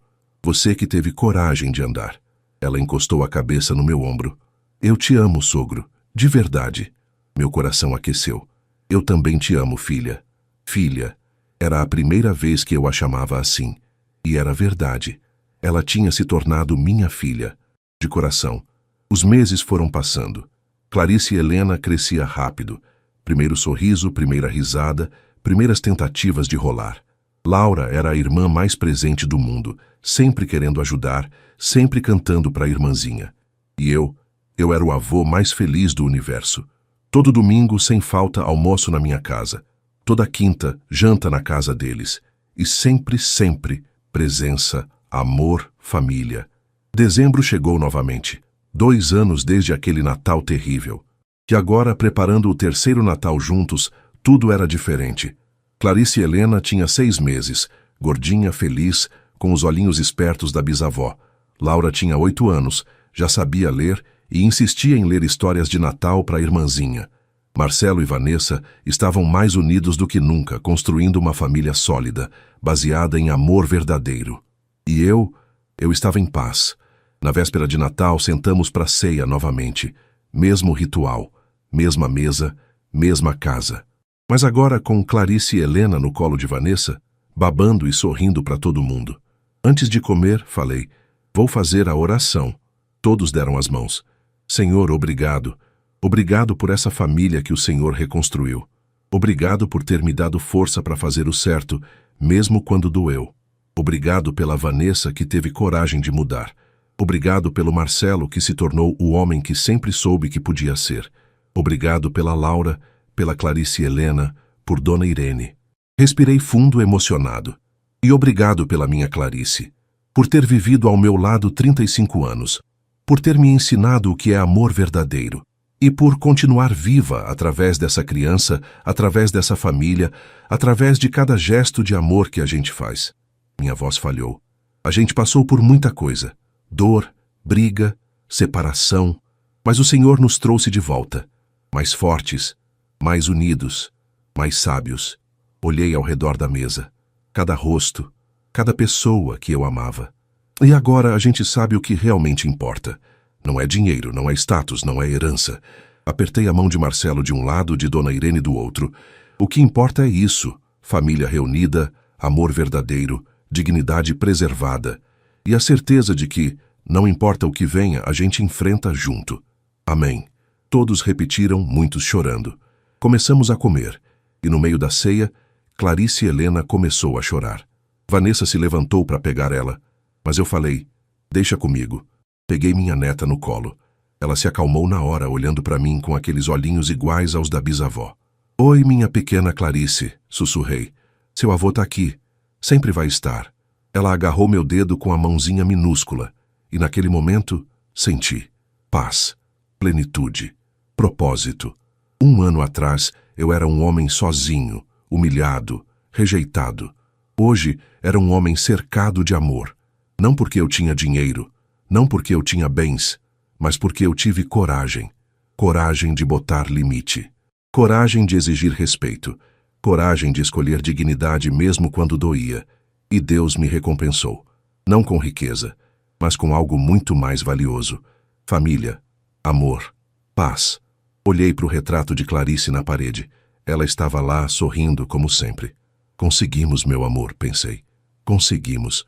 Você que teve coragem de andar. Ela encostou a cabeça no meu ombro. Eu te amo, sogro. De verdade. Meu coração aqueceu. Eu também te amo, filha. Filha. Era a primeira vez que eu a chamava assim. E era verdade. Ela tinha se tornado minha filha. De coração. Os meses foram passando. Clarice Helena crescia rápido. Primeiro sorriso, primeira risada, primeiras tentativas de rolar. Laura era a irmã mais presente do mundo, sempre querendo ajudar, sempre cantando para a irmãzinha. E eu era o avô mais feliz do universo. Todo domingo, sem falta, almoço na minha casa. Toda quinta, janta na casa deles. E sempre, sempre, presença, amor, família. Dezembro chegou novamente. 2 anos desde aquele Natal terrível. E agora, preparando o terceiro Natal juntos, tudo era diferente. Clarice Helena tinha 6 meses, gordinha, feliz, com os olhinhos espertos da bisavó. Laura tinha 8 anos, já sabia ler e insistia em ler histórias de Natal para a irmãzinha. Marcelo e Vanessa estavam mais unidos do que nunca, construindo uma família sólida, baseada em amor verdadeiro. E eu estava em paz. Na véspera de Natal, sentamos para a ceia novamente. Mesmo ritual, mesma mesa, mesma casa. Mas agora com Clarice e Helena no colo de Vanessa, babando e sorrindo para todo mundo. Antes de comer, falei, vou fazer a oração. Todos deram as mãos. Senhor, obrigado. Obrigado por essa família que o Senhor reconstruiu. Obrigado por ter me dado força para fazer o certo, mesmo quando doeu. Obrigado pela Vanessa que teve coragem de mudar. Obrigado pelo Marcelo que se tornou o homem que sempre soube que podia ser. Obrigado pela Laura, pela Clarice e Helena, por Dona Irene. Respirei fundo, emocionado. E obrigado pela minha Clarice, por ter vivido ao meu lado 35 anos, por ter me ensinado o que é amor verdadeiro, e por continuar viva através dessa criança, através dessa família, através de cada gesto de amor que a gente faz. Minha voz falhou. A gente passou por muita coisa. Dor, briga, separação. Mas o Senhor nos trouxe de volta. Mais fortes, mais unidos, mais sábios. Olhei ao redor da mesa. Cada rosto, cada pessoa que eu amava. E agora a gente sabe o que realmente importa. Não é dinheiro, não é status, não é herança. Apertei a mão de Marcelo de um lado, de Dona Irene do outro. O que importa é isso. Família reunida, amor verdadeiro, dignidade preservada. E a certeza de que, não importa o que venha, a gente enfrenta junto. Amém. Todos repetiram, muitos chorando. Começamos a comer. E no meio da ceia, Clarice Helena começou a chorar. Vanessa se levantou para pegar ela. Mas eu falei, deixa comigo. Peguei minha neta no colo. Ela se acalmou na hora, olhando para mim com aqueles olhinhos iguais aos da bisavó. Oi, minha pequena Clarice, sussurrei. Seu avô tá aqui. Sempre vai estar. Ela agarrou meu dedo com a mãozinha minúscula. E naquele momento, senti paz, plenitude, propósito. 1 ano atrás, eu era um homem sozinho, humilhado, rejeitado. Hoje, era um homem cercado de amor. Não porque eu tinha dinheiro, não porque eu tinha bens, mas porque eu tive coragem. Coragem de botar limite. Coragem de exigir respeito. Coragem de escolher dignidade mesmo quando doía. E Deus me recompensou. Não com riqueza, mas com algo muito mais valioso. Família, amor, paz. Olhei para o retrato de Clarice na parede. Ela estava lá, sorrindo como sempre. Conseguimos, meu amor, pensei. Conseguimos.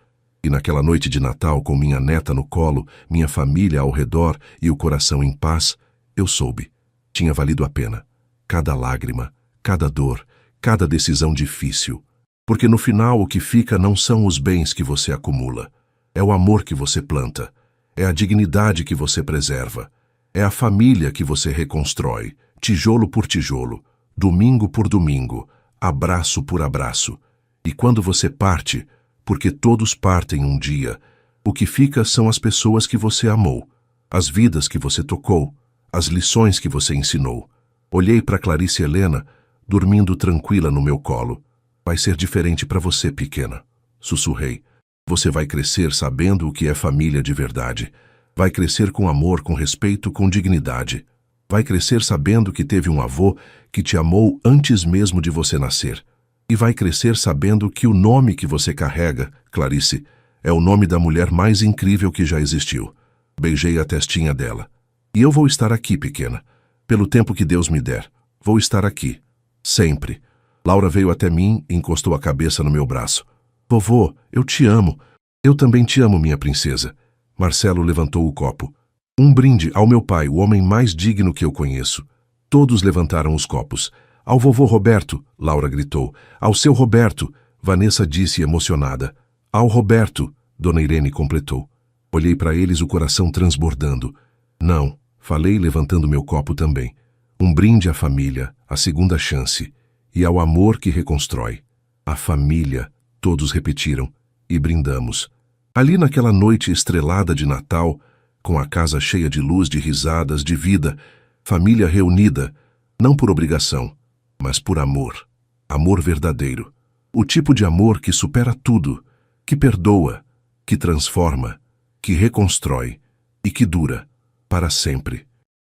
E naquela noite de Natal, com minha neta no colo, minha família ao redor e o coração em paz, eu soube. Tinha valido a pena. Cada lágrima, cada dor, cada decisão difícil. Porque no final o que fica não são os bens que você acumula. É o amor que você planta. É a dignidade que você preserva. É a família que você reconstrói, tijolo por tijolo, domingo por domingo, abraço por abraço. E quando você parte, porque todos partem um dia, o que fica são as pessoas que você amou, as vidas que você tocou, as lições que você ensinou. Olhei para Clarice Helena, dormindo tranquila no meu colo. Vai ser diferente para você, pequena. Sussurrei. Você vai crescer sabendo o que é família de verdade. Vai crescer com amor, com respeito, com dignidade. Vai crescer sabendo que teve um avô que te amou antes mesmo de você nascer. E vai crescer sabendo que o nome que você carrega, Clarice, é o nome da mulher mais incrível que já existiu. Beijei a testinha dela. E eu vou estar aqui, pequena. Pelo tempo que Deus me der. Vou estar aqui. Sempre. Laura veio até mim e encostou a cabeça no meu braço. Vovô, eu te amo. Eu também te amo, minha princesa. Marcelo levantou o copo. Um brinde ao meu pai, o homem mais digno que eu conheço. Todos levantaram os copos. Ao vovô Roberto, Laura gritou. Ao seu Roberto, Vanessa disse emocionada. Ao Roberto, Dona Irene completou. Olhei para eles, o coração transbordando. Não, falei levantando meu copo também. Um brinde à família, à segunda chance. E ao amor que reconstrói. A família, todos repetiram, e brindamos. Ali naquela noite estrelada de Natal, com a casa cheia de luz, de risadas, de vida, família reunida, não por obrigação, mas por amor. Amor verdadeiro. O tipo de amor que supera tudo, que perdoa, que transforma, que reconstrói e que dura para sempre.